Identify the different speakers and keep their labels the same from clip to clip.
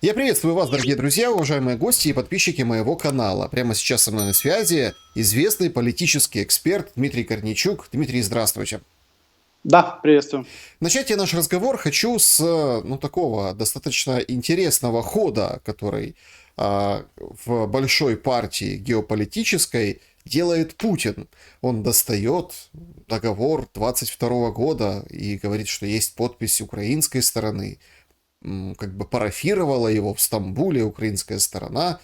Speaker 1: Я приветствую вас, дорогие друзья, уважаемые гости и подписчики моего канала. Прямо сейчас со мной на связи известный политический эксперт Дмитрий Корнейчук. Дмитрий, здравствуйте.
Speaker 2: Да, приветствую.
Speaker 1: Начать я наш разговор хочу с, такого достаточно интересного хода, который в большой партии геополитической делает Путин. Он достает договор 22 года и говорит, что есть подпись украинской стороны, как бы парафировала его в Стамбуле украинская сторона.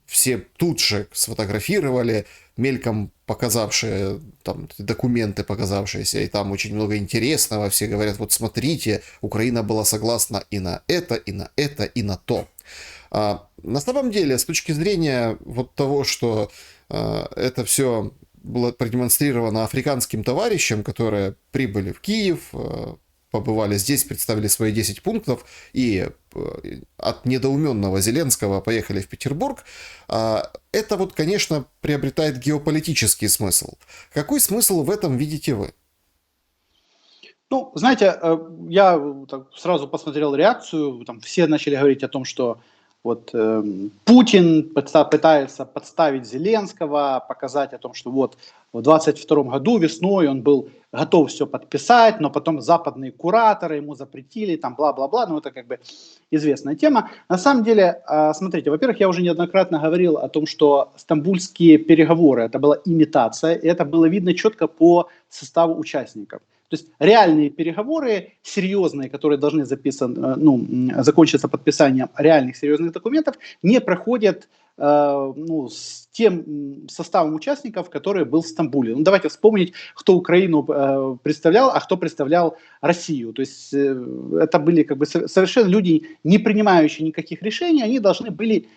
Speaker 1: Все тут же сфотографировали, мельком показавшие там документы, показавшиеся, и там очень много интересного. Все говорят, вот смотрите, Украина была согласна и на это, и на это, и на то. На самом деле, с точки зрения вот того, что это все было продемонстрировано африканским товарищам, которые прибыли в Киев, побывали здесь, представили свои 10 пунктов и от недоуменного Зеленского поехали в Петербург, это вот, конечно, приобретает геополитический смысл. Какой смысл в этом видите вы?
Speaker 2: Ну, знаете, я так сразу посмотрел реакцию, там все начали говорить о том, что вот Путин пытается подставить Зеленского, показать о том, что вот в 22 году весной он был готов все подписать, но потом западные кураторы ему запретили, там бла-бла-бла, ну это как бы известная тема. На самом деле, смотрите, во-первых, я уже неоднократно говорил о том, что стамбульские переговоры, это была имитация, и это было видно четко по составу участников. То есть реальные переговоры, серьезные, которые должны закончиться подписанием реальных серьезных документов, не проходят с тем составом участников, который был в Стамбуле. Ну, давайте вспомнить, кто Украину представлял, а кто представлял Россию. То есть это были как бы совершенно люди, не принимающие никаких решений, они должны были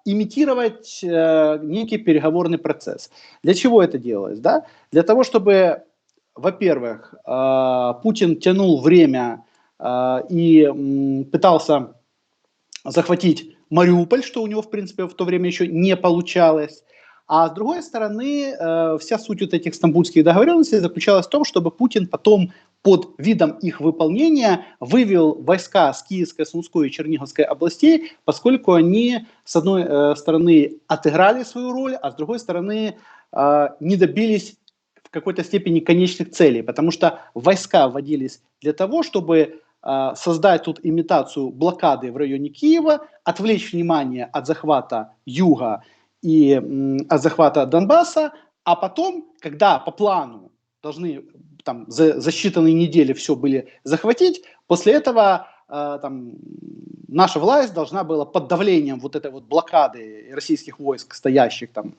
Speaker 2: имитировать некий переговорный процесс. Для чего это делалось? Да? Для того, чтобы, во-первых, Путин тянул время и пытался захватить Мариуполь, что у него, в принципе, в то время еще не получалось. А с другой стороны, вся суть вот этих стамбульских договоренностей заключалась в том, чтобы Путин потом под видом их выполнения вывел войска с Киевской, Сумской и Черниговской областей, поскольку они, с одной стороны, отыграли свою роль, а с другой стороны, не добились в какой-то степени конечных целей, потому что войска вводились для того, чтобы создать тут имитацию блокады в районе Киева, отвлечь внимание от захвата юга и от захвата Донбасса, а потом, когда по плану должны там за считанные недели все были захватить, после этого наша власть должна была под давлением вот этой вот блокады российских войск, стоящих там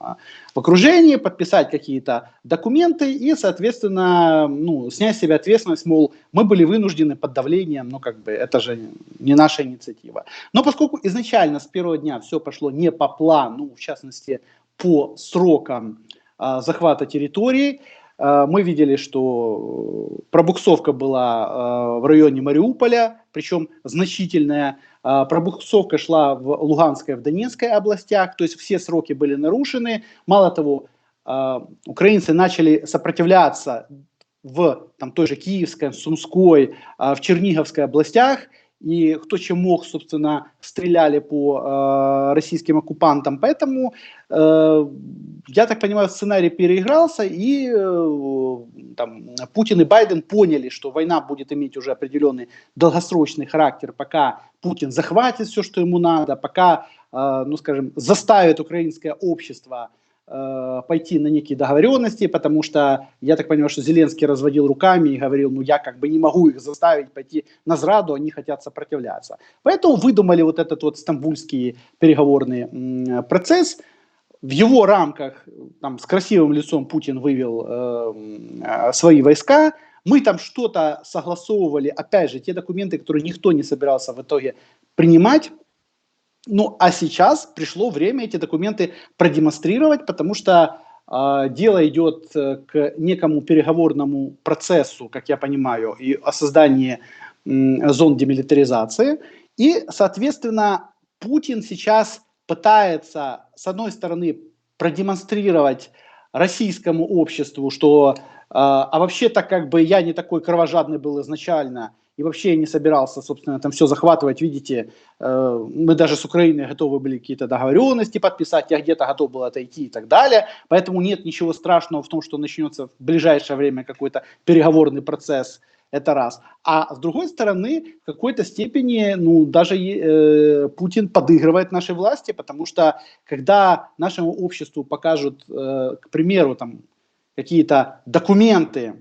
Speaker 2: в окружении, подписать какие-то документы и, соответственно, снять с себя ответственность, мол, мы были вынуждены под давлением, это же не наша инициатива. Но поскольку изначально с первого дня все пошло не по плану, в частности, по срокам захвата территории, мы видели, что пробуксовка была в районе Мариуполя, причем значительная. Пробуксовка шла в Луганской и в Донецкой областях, то есть все сроки были нарушены. Мало того, украинцы начали сопротивляться в той же Киевской, Сумской, в Черниговской областях. И кто чем мог, собственно, стреляли по российским оккупантам. Поэтому, я так понимаю, сценарий переигрался, и Путин и Байден поняли, что война будет иметь уже определенный долгосрочный характер, пока Путин захватит все, что ему надо, пока, заставит украинское общество пойти на некие договоренности, потому что я так понимаю, что Зеленский разводил руками и говорил, я как бы не могу их заставить пойти на зраду, они хотят сопротивляться. Поэтому выдумали вот этот вот стамбульский переговорный процесс. В его рамках с красивым лицом Путин вывел свои войска. Мы там что-то согласовывали, опять же, те документы, которые никто не собирался в итоге принимать. А сейчас пришло время эти документы продемонстрировать, потому что дело идет к некому переговорному процессу, как я понимаю, и о создании зон демилитаризации. И, соответственно, Путин сейчас пытается, с одной стороны, продемонстрировать российскому обществу, что вообще-то как бы я не такой кровожадный был изначально, и вообще не собирался, собственно, там все захватывать. Видите, мы даже с Украиной готовы были какие-то договоренности подписать, я где-то готов был отойти и так далее. Поэтому нет ничего страшного в том, что начнется в ближайшее время какой-то переговорный процесс. Это раз. А с другой стороны, в какой-то степени, ну, даже Путин подыгрывает нашей власти, потому что когда нашему обществу покажут, к примеру, там, какие-то документы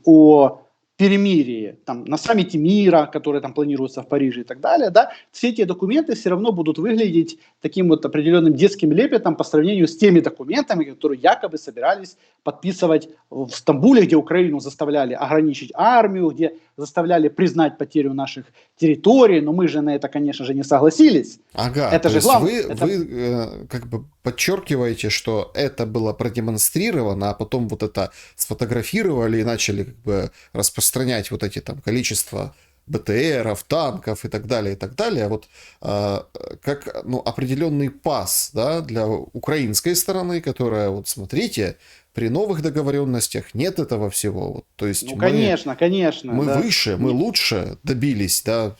Speaker 2: о перемирии, там, на саммите мира, который там планируется в Париже и так далее, да, все эти документы все равно будут выглядеть таким вот определенным детским лепетом по сравнению с теми документами, которые якобы собирались подписывать в Стамбуле, где Украину заставляли ограничить армию, где заставляли признать потерю наших территорий, но мы же на это, конечно же, не согласились.
Speaker 1: Ага,
Speaker 2: Это
Speaker 1: то
Speaker 2: же
Speaker 1: есть
Speaker 2: главное.
Speaker 1: вы как бы подчеркиваете, что это было продемонстрировано, а потом вот это сфотографировали и начали как бы распространять вот эти там количество БТРов, танков и так далее, вот как ну, определенный пас, да, для украинской стороны, которая, вот смотрите, при новых договоренностях нет этого всего. Вот, то есть
Speaker 2: Ну, конечно,
Speaker 1: мы
Speaker 2: да.
Speaker 1: выше, мы лучше добились, да,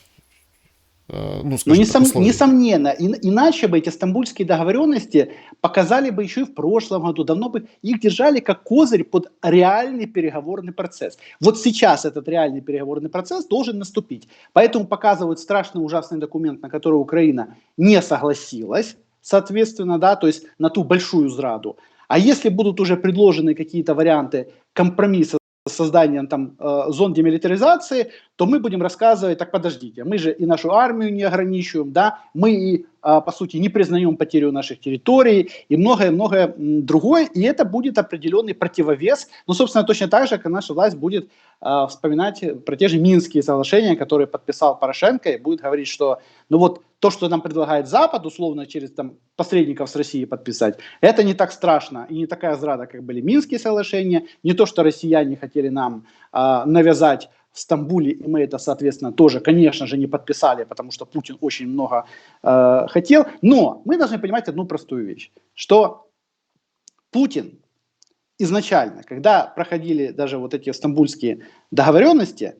Speaker 1: ну,
Speaker 2: Но
Speaker 1: скажем так, условий.
Speaker 2: несомненно, иначе бы эти стамбульские договоренности показали бы еще и в прошлом году, давно бы их держали как козырь под реальный переговорный процесс. Вот сейчас этот реальный переговорный процесс должен наступить. Поэтому показывают страшный ужасный документ, на который Украина не согласилась, соответственно, да, то есть на ту большую зраду. А если будут уже предложены какие-то варианты компромисса с созданием там зон демилитаризации, то мы будем рассказывать, так подождите, мы же и нашу армию не ограничиваем, да, мы и, по сути, не признаем потерю наших территорий и многое-многое другое, и это будет определенный противовес, ну, собственно, точно так же, как наша власть будет вспоминать про те же Минские соглашения, которые подписал Порошенко, и будет говорить, что, ну вот, то, что нам предлагает Запад, условно, через там посредников с Россией подписать, это не так страшно и не такая зрада, как были Минские соглашения, не то, что россияне хотели нам навязать в Стамбуле, и мы это, соответственно, тоже, конечно же, не подписали, потому что Путин очень много хотел. Но мы должны понимать одну простую вещь, что Путин изначально, когда проходили даже вот эти стамбульские договоренности,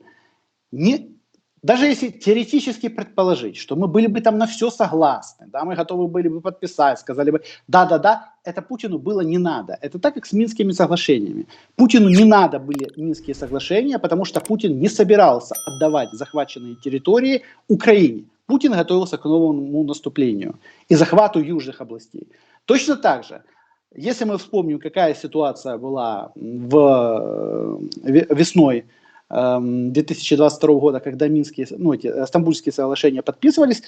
Speaker 2: даже если теоретически предположить, что мы были бы там на все согласны, да, мы готовы были бы подписать, сказали бы, да, это Путину было не надо. Это так, как с Минскими соглашениями. Путину не надо были Минские соглашения, потому что Путин не собирался отдавать захваченные территории Украине. Путин готовился к новому наступлению и захвату южных областей. Точно так же, если мы вспомним, какая ситуация была весной 2022 года, когда Минские, ну, эти Стамбульские соглашения подписывались,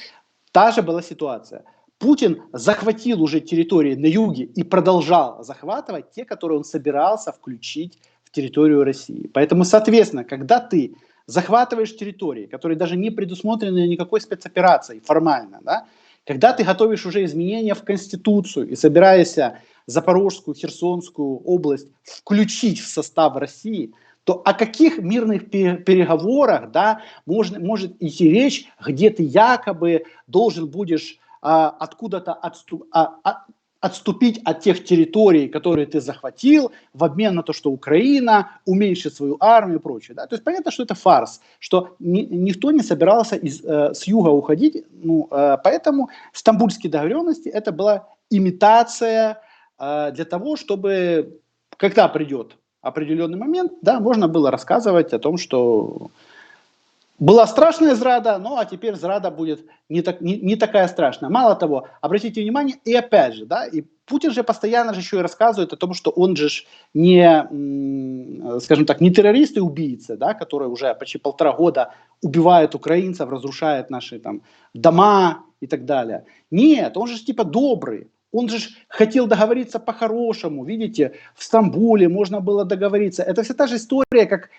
Speaker 2: та же была ситуация. Путин захватил уже территории на юге и продолжал захватывать те, которые он собирался включить в территорию России. Поэтому, соответственно, когда ты захватываешь территории, которые даже не предусмотрены никакой спецоперацией формально, да, когда ты готовишь уже изменения в Конституцию и собираешься Запорожскую, Херсонскую область включить в состав России, то о каких мирных переговорах, да, может идти речь, где ты якобы должен будешь откуда-то отступить от тех территорий, которые ты захватил, в обмен на то, что Украина уменьшит свою армию и прочее. Да? То есть понятно, что это фарс, что никто не собирался с юга уходить, ну, поэтому стамбульские договоренности это была имитация для того, чтобы, когда придет определенный момент, да, можно было рассказывать о том, что была страшная зрада, ну а теперь зрада будет не такая страшная. Мало того, обратите внимание, и опять же, да, и Путин же постоянно же еще и рассказывает о том, что он же не, скажем так, не террорист и убийца, да, который уже почти 1,5 года убивает украинцев, разрушает наши там дома и так далее. Нет, он же типа добрый. Он же хотел договориться по-хорошему. Видите, в Стамбуле можно было договориться. Это вся та же история, как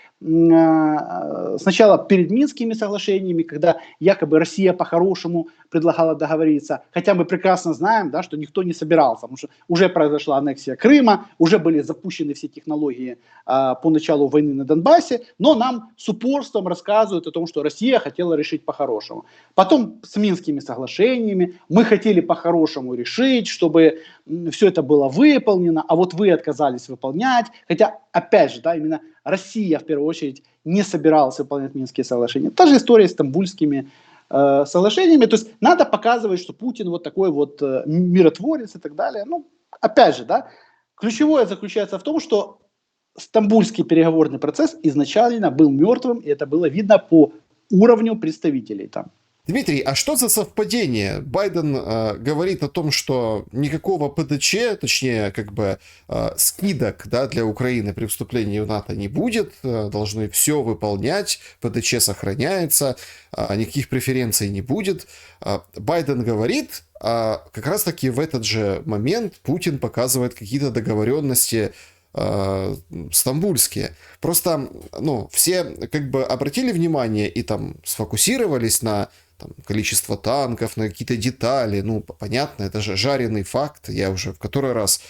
Speaker 2: сначала перед Минскими соглашениями, когда якобы Россия по-хорошему предлагала договориться. Хотя мы прекрасно знаем, да, что никто не собирался, потому что уже произошла аннексия Крыма, уже были запущены все технологии по началу войны на Донбассе, но нам с упорством рассказывают о том, что Россия хотела решить по-хорошему. Потом с Минскими соглашениями мы хотели по-хорошему решить, что чтобы все это было выполнено, а вот вы отказались выполнять. Хотя, опять же, да, именно Россия в первую очередь не собиралась выполнять Минские соглашения. Та же история с Стамбульскими соглашениями. То есть надо показывать, что Путин вот такой вот миротворец и так далее. Ну, опять же, да, ключевое заключается в том, что Стамбульский переговорный процесс изначально был мертвым, и это было видно по уровню представителей там.
Speaker 1: Дмитрий, а что за совпадение? Байден говорит о том, что никакого ПДЧ, точнее, как бы скидок, да, для Украины при вступлении в НАТО не будет, должны все выполнять, ПДЧ сохраняется, никаких преференций не будет. Байден говорит, а как раз-таки в этот же момент Путин показывает какие-то договоренности стамбульские. Просто, ну, все как бы обратили внимание и там сфокусировались на там, количество танков, на какие-то детали. Ну, понятно, это же жареный факт. Я уже в который раз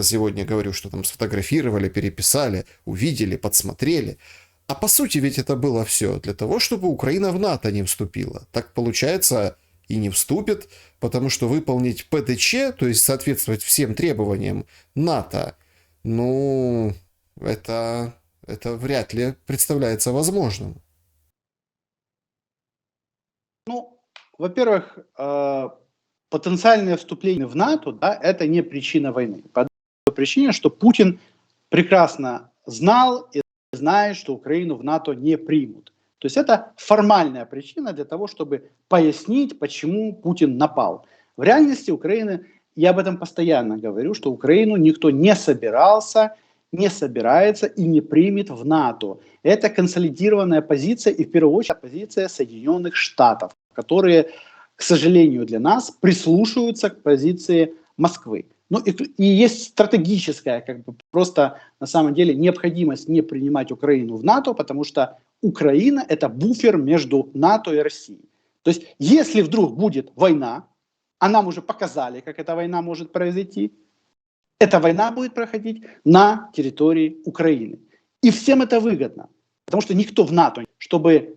Speaker 1: сегодня говорю, что там сфотографировали, переписали, увидели, подсмотрели. А по сути ведь это было все для того, чтобы Украина в НАТО не вступила. Так получается и не вступит, потому что выполнить ПДЧ, то есть соответствовать всем требованиям НАТО, ну, это вряд ли представляется возможным.
Speaker 2: Ну, во-первых, потенциальное вступление в НАТО, да, это не причина войны. По той причине, что Путин прекрасно знал и знает, что Украину в НАТО не примут. То есть это формальная причина для того, чтобы пояснить, почему Путин напал. В реальности Украины, я об этом постоянно говорю, что Украину никто не собирался, не собирается и не примет в НАТО. Это консолидированная позиция и в первую очередь позиция Соединенных Штатов, которые, к сожалению для нас, прислушиваются к позиции Москвы. Ну и есть стратегическая, как бы просто на самом деле необходимость не принимать Украину в НАТО, потому что Украина это буфер между НАТО и Россией. То есть если вдруг будет война, а нам уже показали, как эта война может произойти, эта война будет проходить на территории Украины. И всем это выгодно, потому что никто в НАТО, чтобы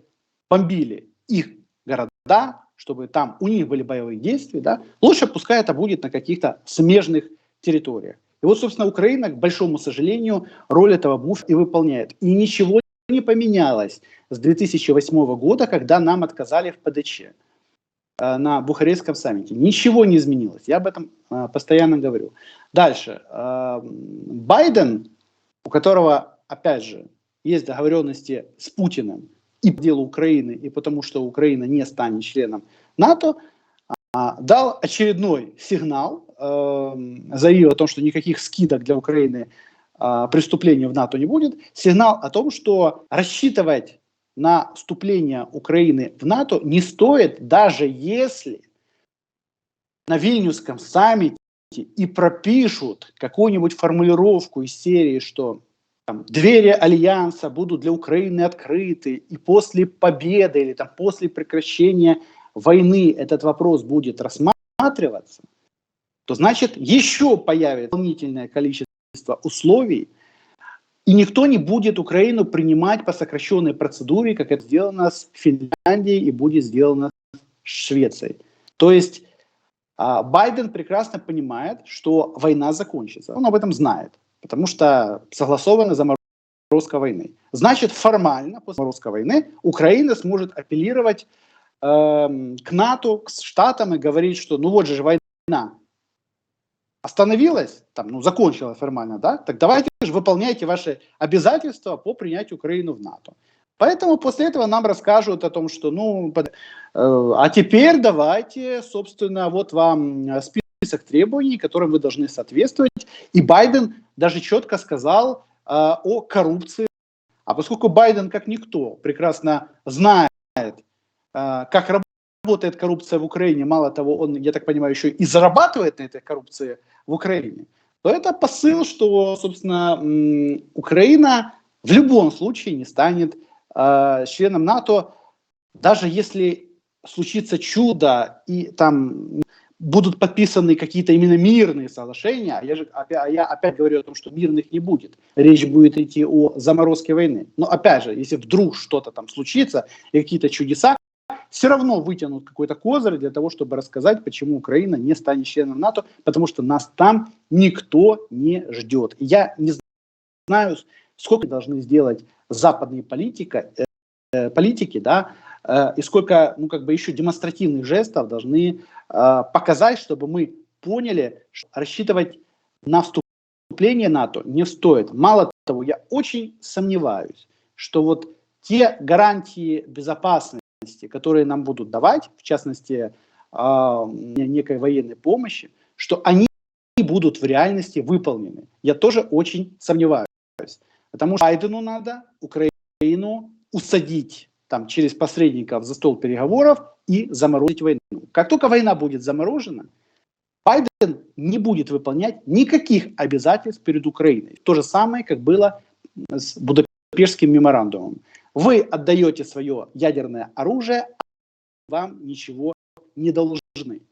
Speaker 2: бомбили их города, чтобы там у них были боевые действия, да, лучше пускай это будет на каких-то смежных территориях. И вот, собственно, Украина, к большому сожалению, роль этого буфера и выполняет. И ничего не поменялось с 2008 года, когда нам отказали в ПДЧ на Бухарестском саммите. Ничего не изменилось. Я об этом постоянно говорю. Дальше. Байден, у которого, опять же, есть договоренности с Путиным и по делу Украины, и потому что Украина не станет членом НАТО, дал очередной сигнал, заявил о том, что никаких скидок для Украины при вступлении в НАТО не будет. Сигнал о том, что рассчитывать на вступление Украины в НАТО не стоит, даже если на Вильнюсском саммите и пропишут какую-нибудь формулировку из серии, что там, двери альянса будут для Украины открыты, и после победы или там, после прекращения войны этот вопрос будет рассматриваться, то значит еще появится дополнительное количество условий, и никто не будет Украину принимать по сокращенной процедуре, как это сделано с Финляндией и будет сделано с Швецией. То есть Байден прекрасно понимает, что война закончится. Он об этом знает, потому что согласована заморозка войны. Значит, формально после заморозки войны Украина сможет апеллировать к НАТО, к Штатам и говорить, что ну вот же война остановилась, там, ну, закончилась формально, да, так давайте же выполняйте ваши обязательства по принятию Украины в НАТО. Поэтому после этого нам расскажут о том, что, ну, а теперь давайте, собственно, вот вам список требований, которым вы должны соответствовать. И Байден даже четко сказал о коррупции. А поскольку Байден, как никто, прекрасно знает, как работает коррупция в Украине, мало того, он, я так понимаю, еще и зарабатывает на этой коррупции в Украине, то это посыл, что, собственно, Украина в любом случае не станет членом НАТО, даже если случится чудо и там будут подписаны какие-то именно мирные соглашения, я опять говорю о том, что мирных не будет, речь будет идти о заморозке войны. Но опять же, если вдруг что-то там случится и какие-то чудеса, все равно вытянут какой-то козырь для того, чтобы рассказать, почему Украина не станет членом НАТО, потому что нас там никто не ждет. Я не знаю, сколько должны сделать западные политики, да, и сколько, ну, как бы еще демонстративных жестов должны показать, чтобы мы поняли, что рассчитывать на вступление НАТО не стоит. Мало того, я очень сомневаюсь, что вот те гарантии безопасности, которые нам будут давать, в частности, некой военной помощи, что они будут в реальности выполнены. Я тоже очень сомневаюсь. Потому что Байдену надо Украину усадить там, через посредников за стол переговоров и заморозить войну. Как только война будет заморожена, Байден не будет выполнять никаких обязательств перед Украиной. То же самое, как было с Будапештским меморандумом. Вы отдаете свое ядерное оружие, а вам ничего не должны.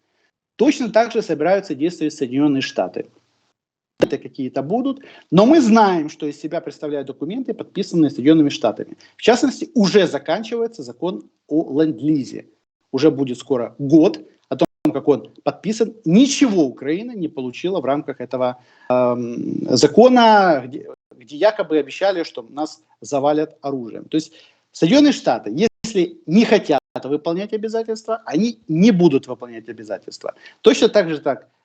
Speaker 2: Точно так же собираются действовать Соединенные Штаты. Это какие-то будут, но мы знаем, что из себя представляют документы, подписанные Соединенными Штатами. В частности, уже заканчивается закон о ленд-лизе. Уже будет скоро год о том, как он подписан. Ничего Украина не получила в рамках этого закона, где якобы обещали, что нас завалят оружием. То есть Соединенные Штаты, если не хотят выполнять обязательства, они не будут выполнять обязательства. Точно так же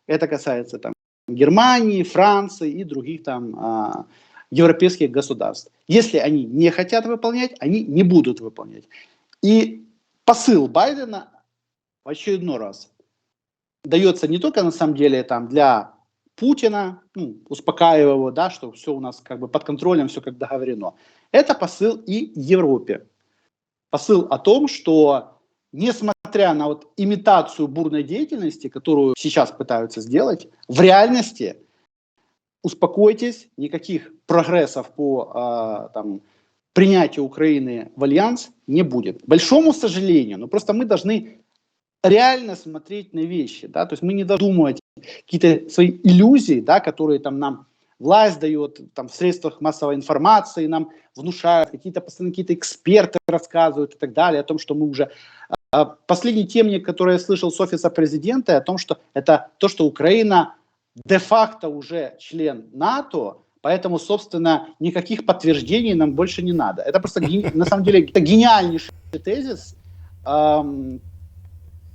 Speaker 2: это касается там Германии, Франции и других там европейских государств. Если они не хотят выполнять, они не будут выполнять. И посыл Байдена в очередной раз дается не только на самом деле там для Путина, ну, успокаивая его, да, что все у нас как бы под контролем, все как договорено. Это посыл и Европе. Посыл о том, что несмотря на вот имитацию бурной деятельности, которую сейчас пытаются сделать, в реальности успокойтесь, никаких прогрессов по принятию Украины в альянс не будет. К большому сожалению, но просто мы должны реально смотреть на вещи, да, то есть мы не должны думать какие-то свои иллюзии, да, которые там нам власть дает, там в средствах массовой информации нам внушают, постоянно какие-то эксперты рассказывают и так далее, о том, что мы уже... Последний темник, который я слышал с офиса президента, о том, что это то, что Украина де-факто уже член НАТО, поэтому, собственно, никаких подтверждений нам больше не надо. Это просто, на самом деле, это гениальнейший тезис.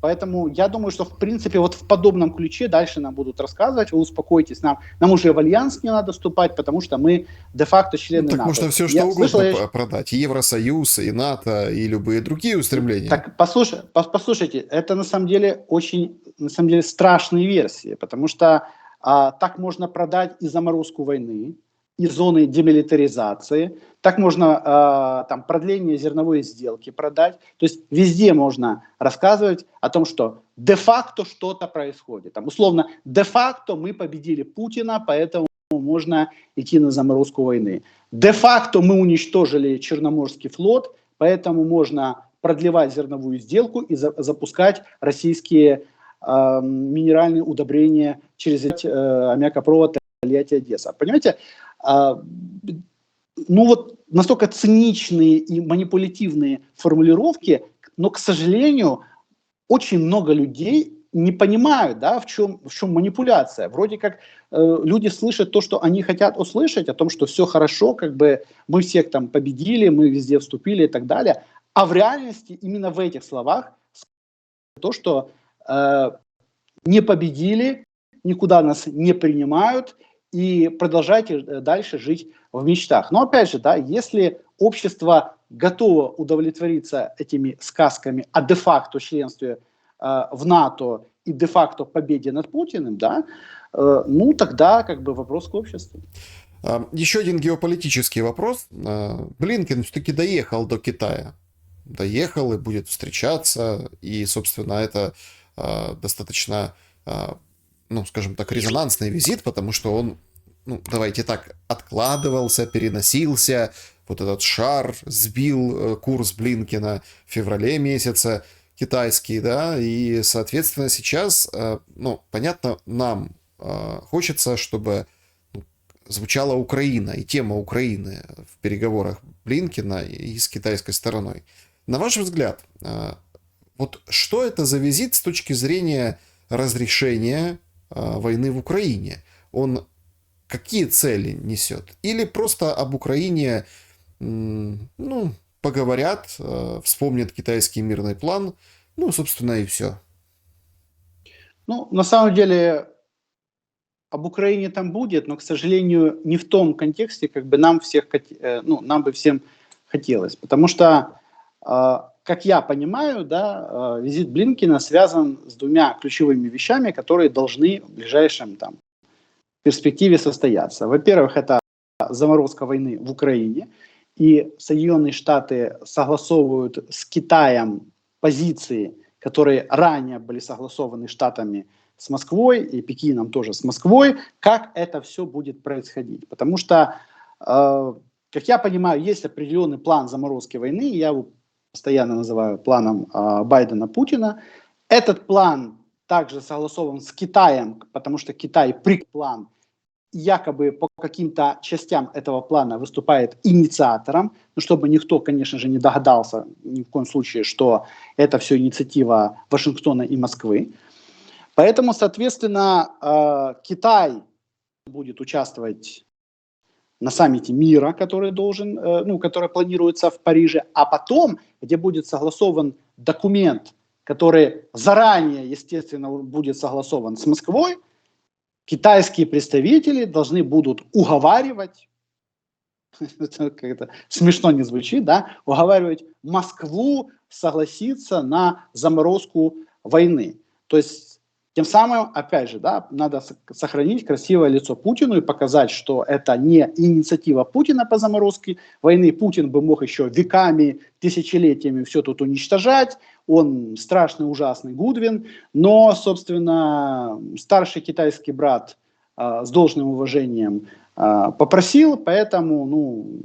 Speaker 2: Поэтому я думаю, что, в принципе, вот в подобном ключе дальше нам будут рассказывать, вы успокойтесь, нам уже в альянс не надо вступать, потому что мы де-факто члены
Speaker 1: так
Speaker 2: НАТО.
Speaker 1: можно все что угодно продать, и Евросоюз, и НАТО, и любые другие устремления.
Speaker 2: Так послушайте, это на самом деле очень, страшные версии, потому что так можно продать и заморозку войны, и зоны демилитаризации, так можно там продление зерновой сделки продать. То есть везде можно рассказывать о том, что де-факто что-то происходит. Там, условно, де-факто мы победили Путина, поэтому можно идти на заморозку войны. Де-факто мы уничтожили Черноморский флот, поэтому можно продлевать зерновую сделку и запускать российские минеральные удобрения через аммиакопровод Тольятти-Одесса. Понимаете? Ну вот настолько циничные и манипулятивные формулировки, но, к сожалению, очень много людей не понимают, да, в чем манипуляция. Вроде как люди слышат то, что они хотят услышать, о том, что все хорошо, как бы мы всех там победили, мы везде вступили и так далее. А в реальности именно в этих словах то, что не победили, никуда нас не принимают, и продолжайте дальше жить в мечтах. Но опять же, да, если общество готово удовлетвориться этими сказками о де-факто членстве в НАТО и де-факто победе над Путиным, да, ну тогда как бы вопрос к обществу.
Speaker 1: Еще один геополитический вопрос. Блинкен все-таки доехал до Китая. Доехал и будет встречаться. И, собственно, это достаточно... ну, скажем так, резонансный визит, потому что он, ну, давайте так, откладывался, переносился, вот этот шар сбил курс Блинкена в феврале месяце, китайский, да, и, соответственно, сейчас, ну, понятно, нам хочется, чтобы звучала Украина и тема Украины в переговорах Блинкена и с китайской стороной. На ваш взгляд, Вот что это за визит с точки зрения разрешения войны в Украине? Он какие цели несет? Или просто об Украине, ну, поговорят, вспомнят китайский мирный план, ну, собственно, и все.
Speaker 2: Ну, на самом деле, об Украине там будет, но, к сожалению, не в том контексте, как бы нам всех, ну, нам бы всем хотелось. Потому что, как я понимаю, да, визит Блинкена связан с двумя ключевыми вещами, которые должны в ближайшем там перспективе состояться. Во-первых, это заморозка войны в Украине, и Соединенные Штаты согласовывают с Китаем позиции, которые ранее были согласованы Штатами с Москвой и Пекином тоже с Москвой, как это все будет происходить. Потому что, как я понимаю, есть определенный план заморозки войны, я его постоянно называю планом Байдена-Путина. Этот план также согласован с Китаем, потому что Китай план якобы по каким-то частям этого плана выступает инициатором, но чтобы никто, конечно же, не догадался ни в коем случае, что это все инициатива Вашингтона и Москвы. Поэтому, соответственно, Китай будет участвовать на саммите мира, который который планируется в Париже, а потом, где будет согласован документ, который заранее, естественно, будет согласован с Москвой, китайские представители должны будут уговаривать, это как-то смешно не звучит, да, уговаривать Москву согласиться на заморозку войны. То есть тем самым, опять же, да, надо сохранить красивое лицо Путину и показать, что это не инициатива Путина по заморозке войны. Путин бы мог еще веками, тысячелетиями все тут уничтожать. Он страшный, ужасный Гудвин. Но, собственно, старший китайский брат с должным уважением попросил, поэтому, ну,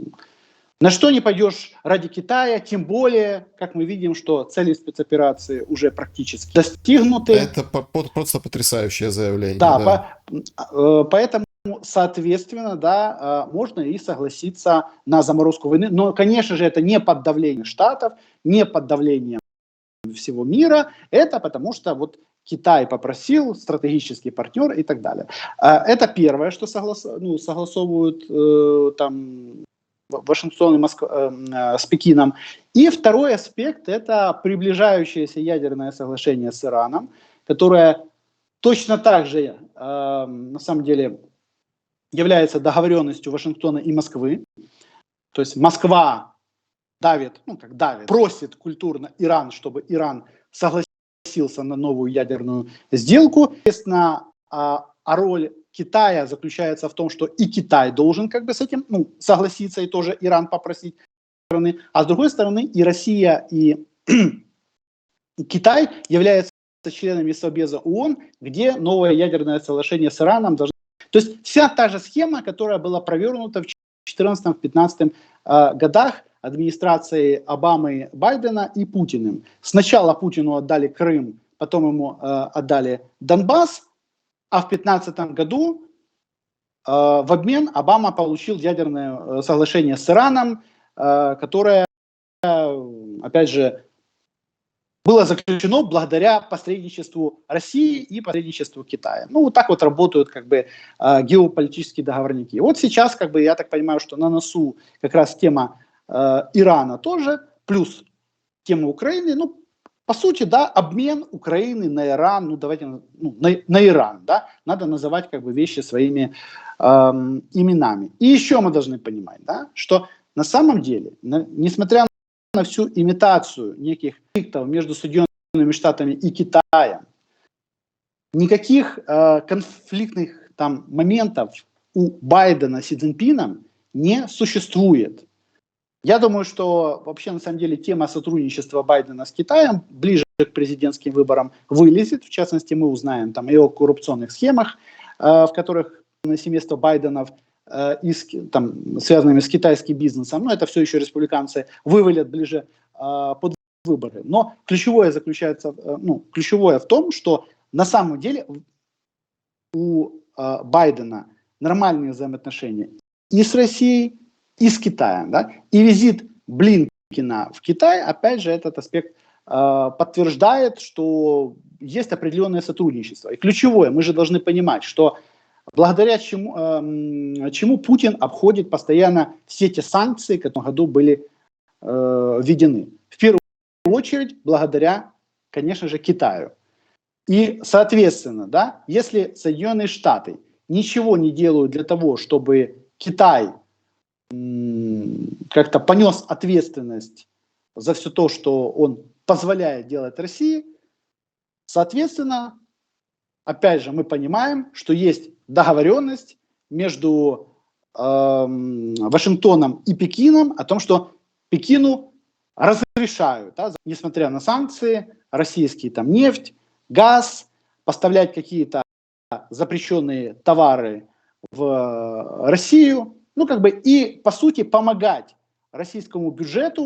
Speaker 2: на что не пойдешь ради Китая, тем более, как мы видим, что цели спецоперации уже практически достигнуты.
Speaker 1: Это просто потрясающее заявление.
Speaker 2: Да, поэтому, соответственно, да, можно и согласиться на заморозку войны. Но, конечно же, это не под давлением Штатов, не под давлением всего мира. Это потому что вот Китай попросил, стратегический партнер и так далее. Это первое, что согласовывают там Вашингтон и Москва, с Пекином. И второй аспект – это приближающееся ядерное соглашение с Ираном, которое точно так же, на самом деле, является договоренностью Вашингтона и Москвы. То есть Москва давит, просит культурно Иран, чтобы Иран согласился на новую ядерную сделку. Естественно, роль Китая заключается в том, что и Китай должен как бы с этим согласиться и тоже Иран попросить. А с другой стороны, и Россия, и Китай являются членами Совбеза ООН, где новое ядерное соглашение с Ираном должно... То есть вся та же схема, которая была провернута в 2014-2015 годах администрацией Обамы, Байдена и Путиным. Сначала Путину отдали Крым, потом ему отдали Донбасс, а в 2015 году в обмен Обама получил ядерное соглашение с Ираном, которое, опять же, было заключено благодаря посредничеству России и посредничеству Китая. Ну, вот так вот работают как бы геополитические договорники. Вот сейчас, как бы, я так понимаю, что на носу как раз тема Ирана тоже, плюс тема Украины. Ну, по сути, да, обмен Украины на Иран, ну, давайте, на Иран, да, надо называть как бы вещи своими именами. И еще мы должны понимать, да, что на самом деле, несмотря на всю имитацию неких конфликтов между Соединенными Штатами и Китаем, никаких конфликтных там моментов у Байдена с Си Цзиньпином не существует. Я думаю, что вообще на самом деле тема сотрудничества Байдена с Китаем ближе к президентским выборам вылезет. В частности, мы узнаем там и о коррупционных схемах, в которых на семейство Байденов там, связанными с китайским бизнесом, но это все еще республиканцы вывалят ближе под выборы. Но ключевое ключевое в том, что на самом деле у Байдена нормальные взаимоотношения и с Россией, и с Китаем. Да? И визит Блинкена в Китай, опять же, этот аспект подтверждает, что есть определенное сотрудничество. И ключевое, мы же должны понимать, что благодаря чему Путин обходит постоянно все те санкции, которые в этом году были введены. В первую очередь, благодаря, конечно же, Китаю. И, соответственно, да, если Соединенные Штаты ничего не делают для того, чтобы Китай как-то понес ответственность за все то, что он позволяет делать России, соответственно, опять же, мы понимаем, что есть договоренность между Вашингтоном и Пекином о том, что Пекину разрешают, да, несмотря на санкции, российские там нефть, газ, поставлять какие-то запрещенные товары в Россию, ну как бы и по сути помогать российскому бюджету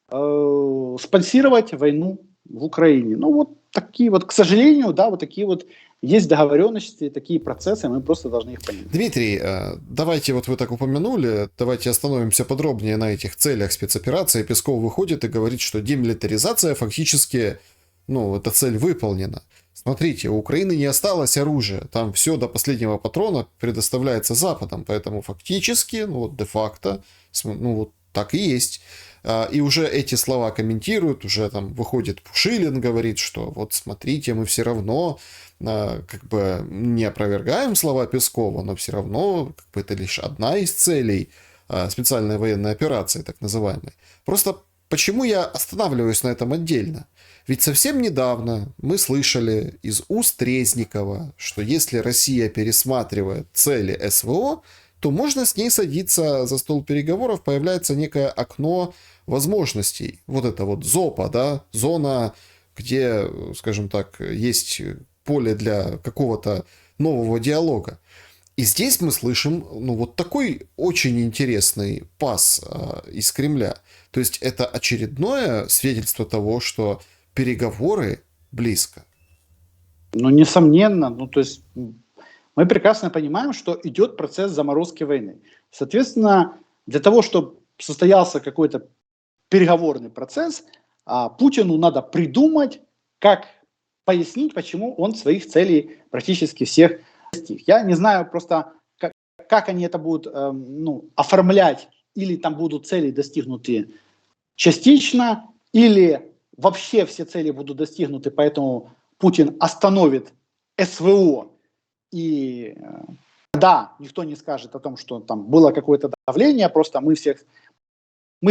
Speaker 2: спонсировать войну в Украине. Ну вот такие вот, к сожалению, да, вот такие вот есть договоренности, такие процессы, мы просто должны их понять.
Speaker 1: Дмитрий, давайте, вот вы так упомянули, давайте остановимся подробнее на этих целях спецоперации. Песков выходит и говорит, что демилитаризация фактически, ну, эта цель выполнена. Смотрите, у Украины не осталось оружия, там все до последнего патрона предоставляется Западом, поэтому фактически, ну вот де-факто, ну вот так и есть. И уже эти слова комментируют, уже там выходит Пушилин, говорит, что вот смотрите, мы все равно как бы не опровергаем слова Пескова, но все равно как бы это лишь одна из целей специальной военной операции, так называемой. Просто почему я останавливаюсь на этом отдельно? Ведь совсем недавно мы слышали из уст Резникова, что если Россия пересматривает цели СВО, то можно с ней садиться за стол переговоров, появляется некое окно возможностей. Вот это вот ЗОПа, да, зона, где, скажем так, есть поле для какого-то нового диалога. И здесь мы слышим, ну, вот такой очень интересный пас из Кремля. То есть это очередное свидетельство того, что переговоры близко.
Speaker 2: Ну, несомненно, ну, то есть мы прекрасно понимаем, что идет процесс заморозки войны. Соответственно, для того, чтобы состоялся какой-то переговорный процесс, Путину надо придумать, как пояснить, почему он своих целей практически всех достиг. Я не знаю просто, как они это будут оформлять, или там будут цели достигнуты частично, или вообще все цели будут достигнуты, поэтому Путин остановит СВО. И да, никто не скажет о том, что там было какое-то давление, просто мы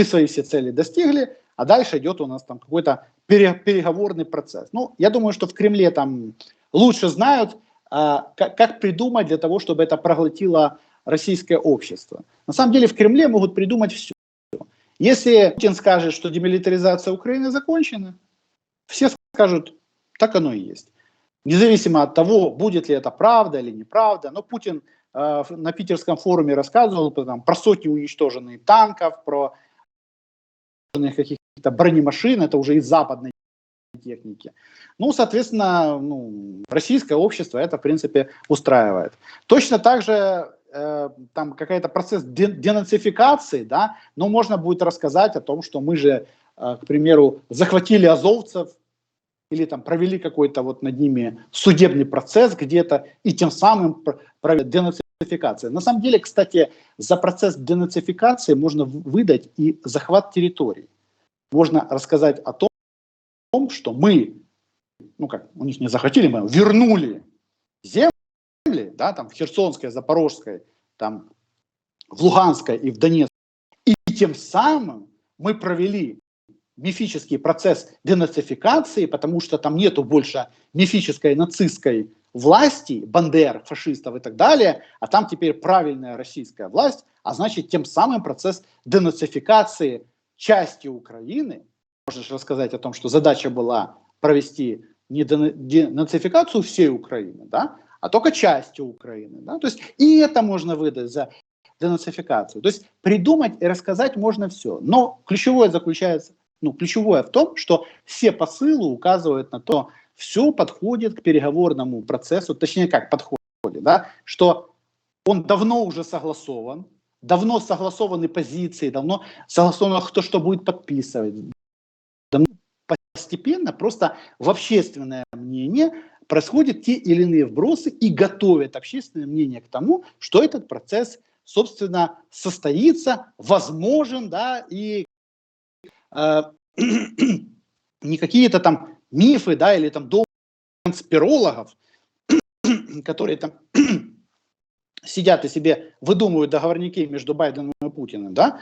Speaker 2: свои все цели достигли, а дальше идет у нас там какой-то переговорный процесс. Ну, я думаю, что в Кремле там лучше знают, как придумать для того, чтобы это проглотило российское общество. На самом деле в Кремле могут придумать все. Если Путин скажет, что демилитаризация Украины закончена, все скажут, так оно и есть. Независимо от того, будет ли это правда или неправда. Но Путин на питерском форуме рассказывал про сотни уничтоженных танков, про каких-то бронемашин, это уже из западной техники. Ну, соответственно, российское общество это, в принципе, устраивает. Точно так же там какой-то процесс денацификации, да, но можно будет рассказать о том, что мы же, к примеру, захватили азовцев, или там провели какой-то вот над ними судебный процесс где-то, и тем самым провели денацификацию. На самом деле, кстати, за процесс денацификации можно выдать и захват территорий. Можно рассказать о том, что мы, у них не захватили, мы вернули земли, да, там в Херсонской, Запорожской, там в Луганской и в Донецкой, и тем самым мы провели мифический процесс денацификации, потому что там нету больше мифической нацистской власти, бандер, фашистов и так далее, а там теперь правильная российская власть, а значит тем самым процесс денацификации части Украины, можно же рассказать о том, что задача была провести не денацификацию всей Украины, да, а только части Украины. Да? То есть и это можно выдать за денацификацию. То есть придумать и рассказать можно все. Но ключевое в том, что все посылы указывают на то, все подходит к переговорному процессу, точнее как подходит, да, что он давно уже согласован, давно согласованы позиции, давно согласовано, кто что будет подписывать, давно постепенно просто в общественное мнение происходят те или иные вбросы и готовят общественное мнение к тому, что этот процесс, собственно, состоится, возможен, да, и не какие-то там мифы, да, или там доводы конспирологов, которые там сидят и себе выдумывают договорники между Байденом и Путиным, да,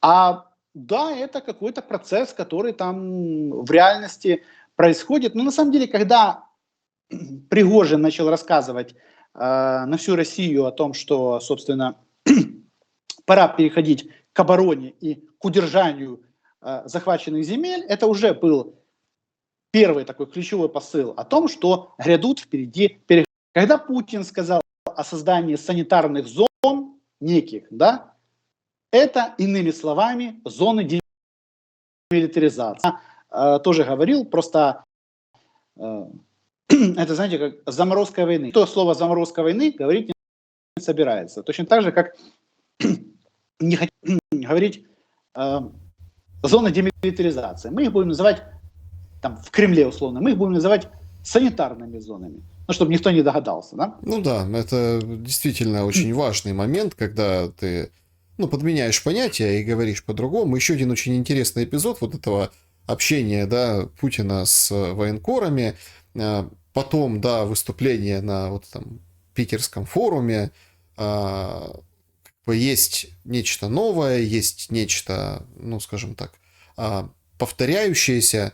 Speaker 2: а да, это какой-то процесс, который там в реальности происходит. Но на самом деле, когда Пригожин начал рассказывать на всю Россию о том, что, собственно, пора переходить к обороне и к удержанию захваченных земель, это уже был первый такой ключевой посыл о том, что грядут впереди переходы. Когда Путин сказал о создании санитарных зон неких, да, это, иными словами, зоны демилитаризации. Тоже говорил, просто это, знаете, как заморозка войны. То слово заморозка войны говорить не собирается. Точно так же, как не хотим говорить зона демилитаризации. Мы их будем называть, там, в Кремле условно, мы их будем называть санитарными зонами. Ну, чтобы никто не догадался, да?
Speaker 1: Ну да, это действительно очень важный момент, когда ты, ну, подменяешь понятия и говоришь по-другому. Еще один очень интересный эпизод вот этого общения, да, Путина с военкорами, потом, да, выступление на вот там питерском форуме, есть нечто новое, есть нечто, ну, скажем так, повторяющееся.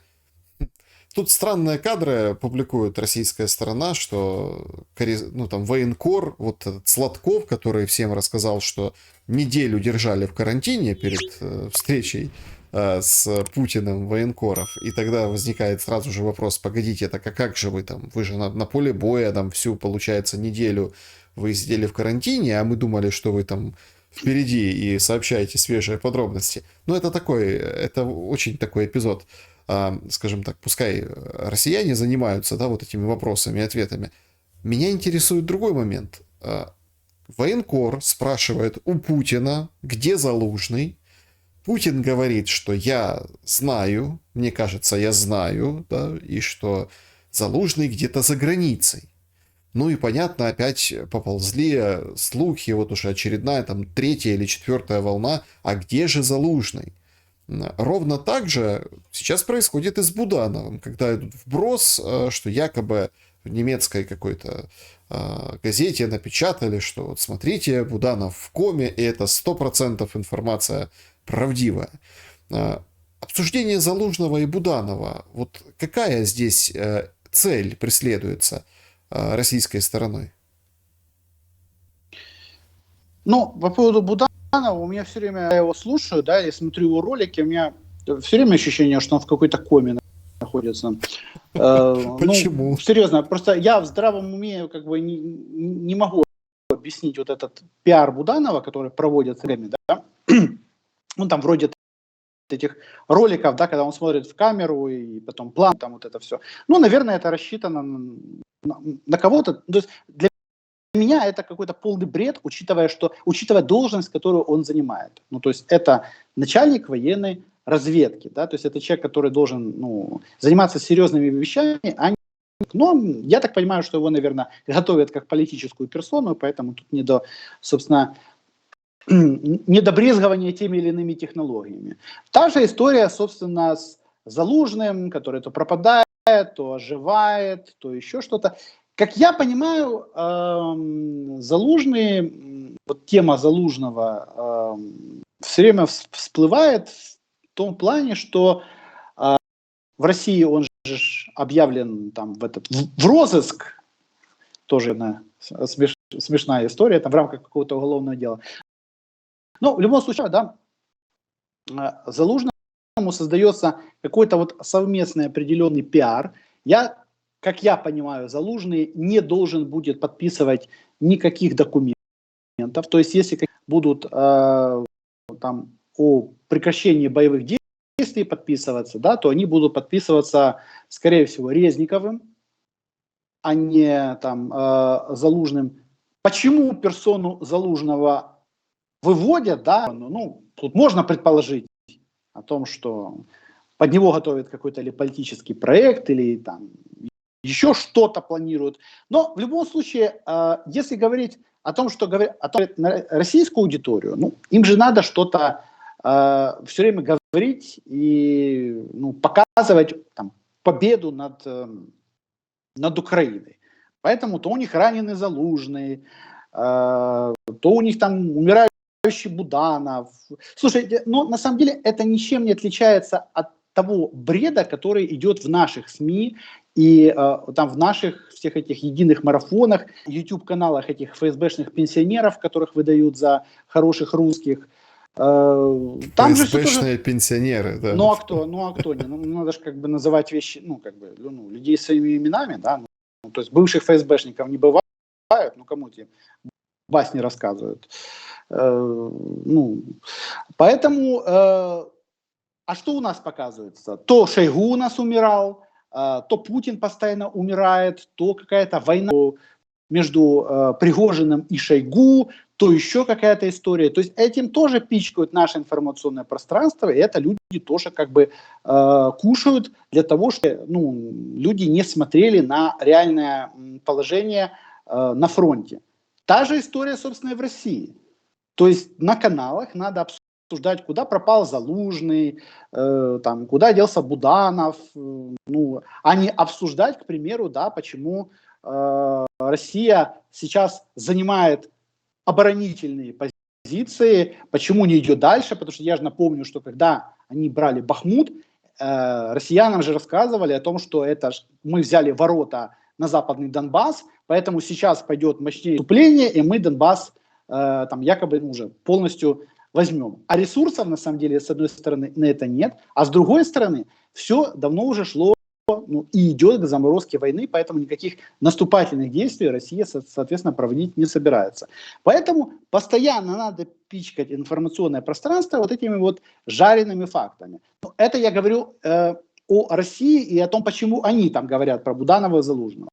Speaker 1: Тут странные кадры публикует российская сторона, что, ну, там, военкор, вот этот Сладков, который всем рассказал, что неделю держали в карантине перед встречей с Путиным военкоров. И тогда возникает сразу же вопрос: погодите, так а как же вы там? Вы же на поле боя там всю, получается, неделю вы сидели в карантине, а мы думали, что вы там впереди и сообщаете свежие подробности. Ну, это такой, это очень такой эпизод. Скажем так, пускай россияне занимаются, да, вот этими вопросами и ответами. Меня интересует другой момент. Военкор спрашивает у Путина, где Залужный. Путин говорит, что я знаю, мне кажется, я знаю, да, и что Залужный где-то за границей. Ну и понятно, опять поползли слухи, вот уже очередная там 3-я или 4-я волна, а где же Залужный? Ровно так же сейчас происходит и с Будановым, когда идут вброс, что якобы в немецкой какой-то газете напечатали, что вот смотрите, Буданов в коме, и это 100% информация правдивая. Обсуждение Залужного и Буданова, вот какая здесь цель преследуется российской стороной?
Speaker 2: Ну, по поводу Буданова, у меня все время, я его слушаю, да, я смотрю его ролики, у меня все время ощущение, что он в какой-то коме находится.
Speaker 1: Почему?
Speaker 2: Ну, серьезно, просто я в здравом уме как бы не могу объяснить вот этот пиар Буданова, который проводят с время, да, ну, там вроде этих роликов, да, когда он смотрит в камеру и потом план, там вот это все. Ну, наверное, это рассчитано на кого-то. То есть для меня это какой-то полный бред, учитывая должность, которую он занимает. Ну, то есть это начальник военной разведки, да, то есть это человек, который должен, ну, заниматься серьезными вещами, но я так понимаю, что его, наверное, готовят как политическую персону, поэтому тут не до, собственно, недобрезгования теми или иными технологиями. Та же история, собственно, с Залужным, который то пропадает, то оживает, то еще что-то. Как я понимаю, Залужный, вот тема Залужного все время всплывает в том плане, что в России он же объявлен там в розыск, тоже смешная история, там в рамках какого-то уголовного дела. Но в любом случае, да, Залужному создается какой-то вот совместный определенный пиар. Как я понимаю, Залужный не должен будет подписывать никаких документов. То есть, если будут там о прекращении боевых действий подписываться, да, то они будут подписываться, скорее всего, Резниковым, а не там Залужным. Почему персону Залужного выводят, да, ну, тут можно предположить о том, что под него готовят какой-то или политический проект, или там еще что-то планируют. Но в любом случае, если говорить о том, что говорят на российскую аудиторию, ну, им же надо что-то все время говорить и показывать там, победу над Украиной. Поэтому то у них раненый Залужный, то у них там умирающий Буданов. Слушайте, ну на самом деле это ничем не отличается от того бреда, который идет в наших СМИ и там в наших всех этих единых марафонах, YouTube-каналах этих ФСБшных пенсионеров, которых выдают за хороших русских. Там же
Speaker 1: ФСБшные пенсионеры, да.
Speaker 2: Ну а кто не? Ну, надо же как бы называть вещи, людей своими именами, да. Ну, то есть бывших ФСБшников не бывает, ну кому тебе басни рассказывают. Поэтому, а что у нас показывается? То Шойгу у нас умирал, то Путин постоянно умирает, то какая-то война между Пригожиным и Шойгу, то еще какая-то история. То есть этим тоже пичкают наше информационное пространство, и это люди тоже как бы кушают для того, чтобы люди не смотрели на реальное положение на фронте. Та же история, собственно, и в России. То есть на каналах надо обсуждать, куда пропал Залужный, куда делся Буданов, а не обсуждать, к примеру, да, почему Россия сейчас занимает оборонительные позиции, почему не идет дальше, потому что я же напомню, что когда они брали Бахмут, россиянам же рассказывали о том, что мы взяли ворота на западный Донбасс, поэтому сейчас пойдет мощнее наступление, и мы Донбасс якобы уже полностью возьмем. А ресурсов, на самом деле, с одной стороны, на это нет, а с другой стороны, все давно уже шло и идет к заморозке войны, поэтому никаких наступательных действий Россия, соответственно, проводить не собирается. Поэтому постоянно надо пичкать информационное пространство вот этими вот жареными фактами. Это я говорю о России и о том, почему они там говорят про Буданова и Залужного.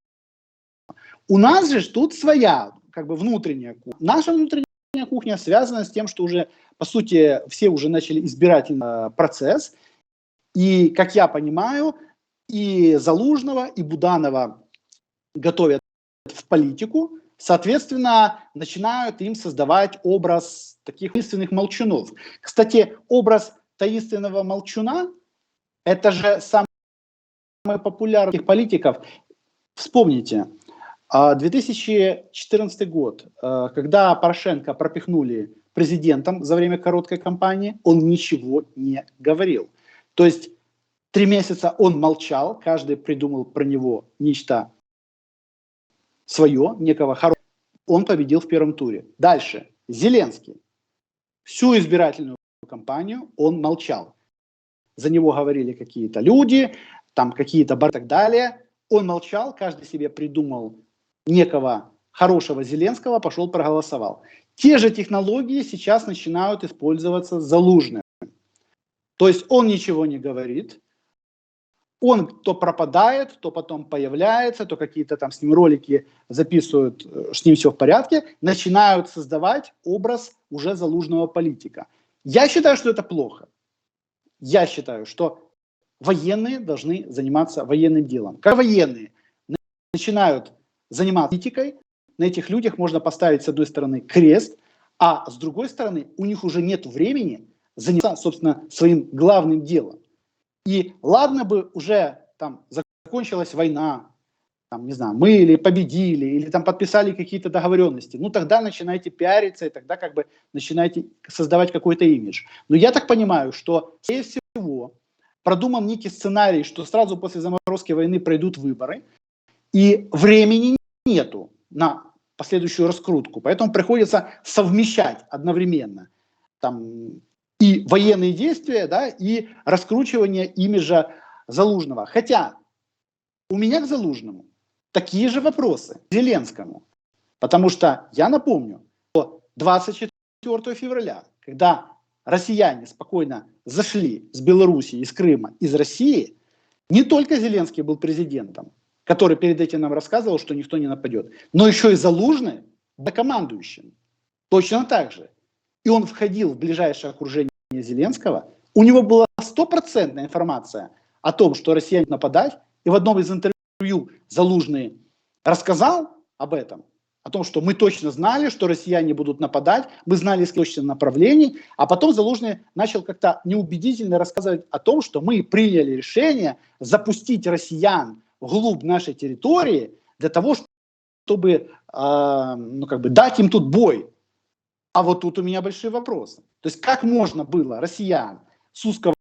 Speaker 2: У нас же тут своя, как бы внутренняя кухня. Наша внутренняя кухня связана с тем, что уже, по сути, все уже начали избирательный процесс. И, как я понимаю, и Залужного, и Буданова готовят в политику, соответственно, начинают им создавать образ таких таинственных молчунов. Кстати, образ таинственного молчуна – это же самый популярный политиков. Вспомните, 2014 год, когда Порошенко пропихнули президентом за время короткой кампании, он ничего не говорил. То есть 3 месяца он молчал, каждый придумал про него нечто свое, некого хорошего. Он победил в первом туре. Дальше. Зеленский. Всю избирательную кампанию он молчал. За него говорили какие-то люди, там какие-то бары и так далее. Он молчал, каждый себе придумал некого хорошего Зеленского, пошел проголосовал. Те же технологии сейчас начинают использоваться Залужным. То есть он ничего не говорит. Он то пропадает, то потом появляется, то какие-то там с ним ролики записывают, с ним все в порядке, начинают создавать образ уже Залужного политика. Я считаю, что это плохо. Я считаю, что военные должны заниматься военным делом. Как военные начинают заниматься политикой, на этих людях можно поставить с одной стороны крест, а с другой стороны у них уже нет времени заниматься, собственно, своим главным делом. И ладно бы уже там закончилась война, там, не знаю, мы или победили, или там подписали какие-то договоренности, ну тогда начинайте пиариться, и тогда как бы начинайте создавать какой-то имидж. Но я так понимаю, что, скорее всего, продуман некий сценарий, что сразу после заморозки войны пройдут выборы, и времени нету на последующую раскрутку, поэтому приходится совмещать одновременно там и военные действия, да, и раскручивание имиджа Залужного. Хотя у меня к Залужному такие же вопросы, к Зеленскому. Потому что я напомню, что 24 февраля, когда россияне спокойно зашли с Белоруссии, из Крыма, из России, не только Зеленский был президентом, который перед этим нам рассказывал, что никто не нападет, но еще и Залужный был командующим. Точно так же. И он входил в ближайшее окружение Зеленского, у него была стопроцентная информация о том, что россияне будут нападать, и в одном из интервью Залужный рассказал об этом, о том, что мы точно знали, что россияне будут нападать, мы знали из точных направлений, а потом Залужный начал как-то неубедительно рассказывать о том, что мы приняли решение запустить россиян вглубь нашей территории для того, чтобы дать им тут бой. А вот тут у меня большие вопросы. То есть как можно было россиян с узкого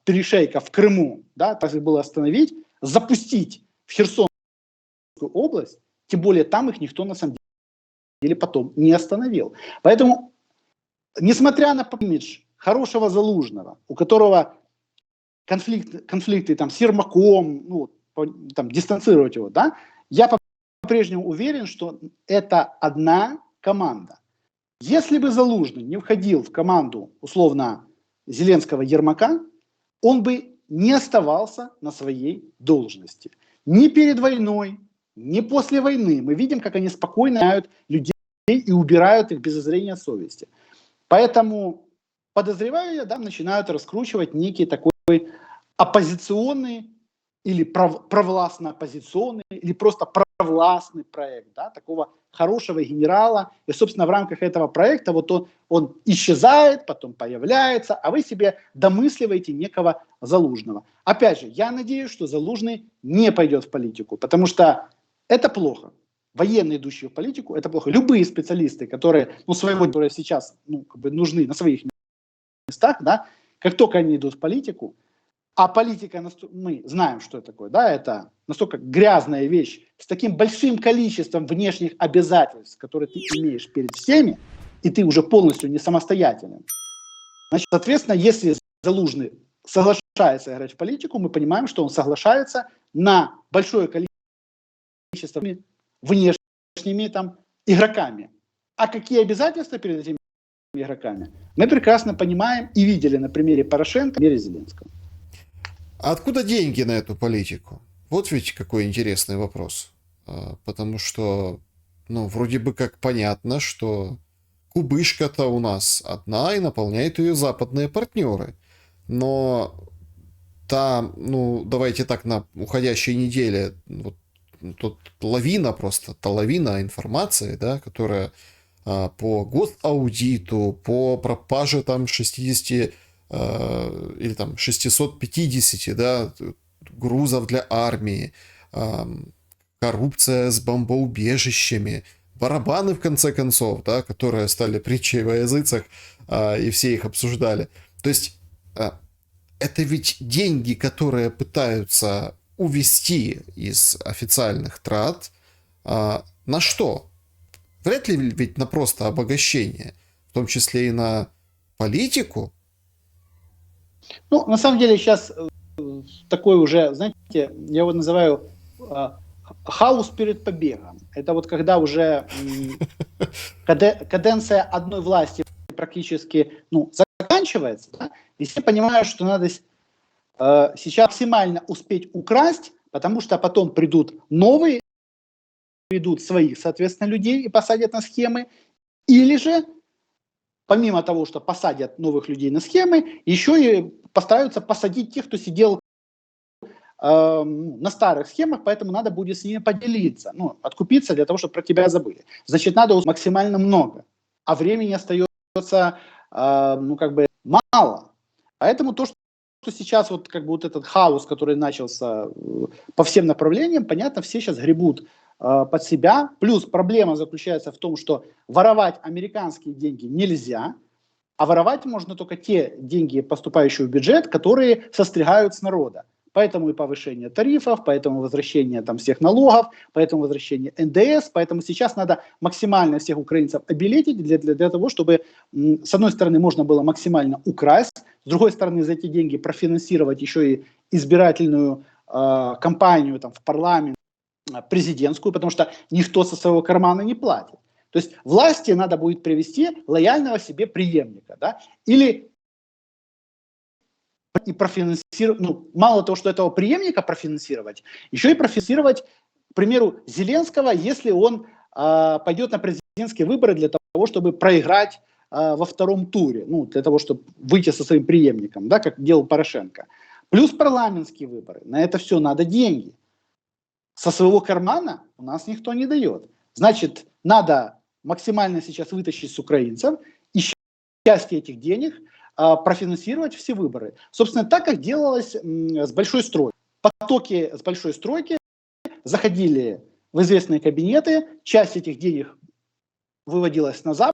Speaker 2: перешейка в Крыму, да, так и было остановить, запустить в Херсонскую область, тем более там их никто на самом деле потом не остановил. Поэтому, несмотря на имидж хорошего Залужного, у которого конфликты там, с Ермаком, дистанцировать его, да, я по-прежнему уверен, что это одна команда. Если бы Залужный не входил в команду, условно, Зеленского-Ермака, он бы не оставался на своей должности. Ни перед войной, ни после войны. Мы видим, как они спокойно меняют людей и убирают их без зазрения совести. Поэтому, подозреваю я, начинают раскручивать некий такой оппозиционный или провластно-оппозиционный, или просто провластный проект, такого хорошего генерала. И, собственно, в рамках этого проекта вот он исчезает, потом появляется, а вы себе домысливаете некого Залужного. Опять же, я надеюсь, что Залужный не пойдет в политику, потому что это плохо. Военные, идущие в политику, это плохо. Любые специалисты, которые сейчас нужны на своих местах, как только они идут в политику, а политика, мы знаем, что это такое, это настолько грязная вещь, с таким большим количеством внешних обязательств, которые ты имеешь перед всеми, и ты уже полностью не самостоятелен. Значит, соответственно, если Залужный соглашается играть в политику, мы понимаем, что он соглашается на большое количество внешними игроками. А какие обязательства перед этими игроками, мы прекрасно понимаем и видели на примере Порошенко, на примере Зеленского.
Speaker 1: А откуда деньги на эту политику? Вот ведь какой интересный вопрос. Потому что, вроде бы как понятно, что кубышка-то у нас одна, и наполняют ее западные партнеры. Но давайте так, на уходящей неделе, тут лавина просто, та лавина информации, которая по госаудиту, по пропаже 60 или 650, грузов для армии, коррупция с бомбоубежищами, барабаны, в конце концов, которые стали притчей во языцах, и все их обсуждали. То есть это ведь деньги, которые пытаются увести из официальных трат на что? Вряд ли ведь на просто обогащение, в том числе и на политику.
Speaker 2: На самом деле сейчас такой уже, знаете, я его называю хаос перед побегом. Это вот когда уже каденция одной власти практически заканчивается, и все понимают, что надо сейчас максимально успеть украсть, потому что потом придут новые, придут своих, соответственно, людей и посадят на схемы, или же помимо того, что посадят новых людей на схемы, еще и постараются посадить тех, кто сидел на старых схемах, поэтому надо будет с ними поделиться, откупиться для того, чтобы про тебя забыли. Значит, надо максимально много, а времени остается мало. Поэтому то, что сейчас вот этот хаос, который начался по всем направлениям, понятно, все сейчас гребут под себя. Плюс проблема заключается в том, что воровать американские деньги нельзя, а воровать можно только те деньги, поступающие в бюджет, которые состригают с народа. Поэтому и повышение тарифов, поэтому возвращение всех налогов, поэтому возвращение НДС. Поэтому сейчас надо максимально всех украинцев обелетить для того, чтобы с одной стороны можно было максимально украсть, с другой стороны за эти деньги профинансировать еще и избирательную кампанию в парламент, президентскую, потому что никто со своего кармана не платит. То есть власти надо будет привести лояльного себе преемника, или и профинансировать, мало того, что этого преемника профинансировать, еще и профинансировать, к примеру, Зеленского, если он пойдет на президентские выборы для того, чтобы проиграть во втором туре, ну, для того, чтобы выйти со своим преемником, да, как делал Порошенко. Плюс парламентские выборы. На это все надо деньги. Со своего кармана у нас никто не дает. Значит, надо максимально сейчас вытащить с украинцев и часть этих денег профинансировать все выборы. Собственно, так, как делалось с большой стройкой. Потоки с большой стройки заходили в известные кабинеты, часть этих денег выводилась на Запад,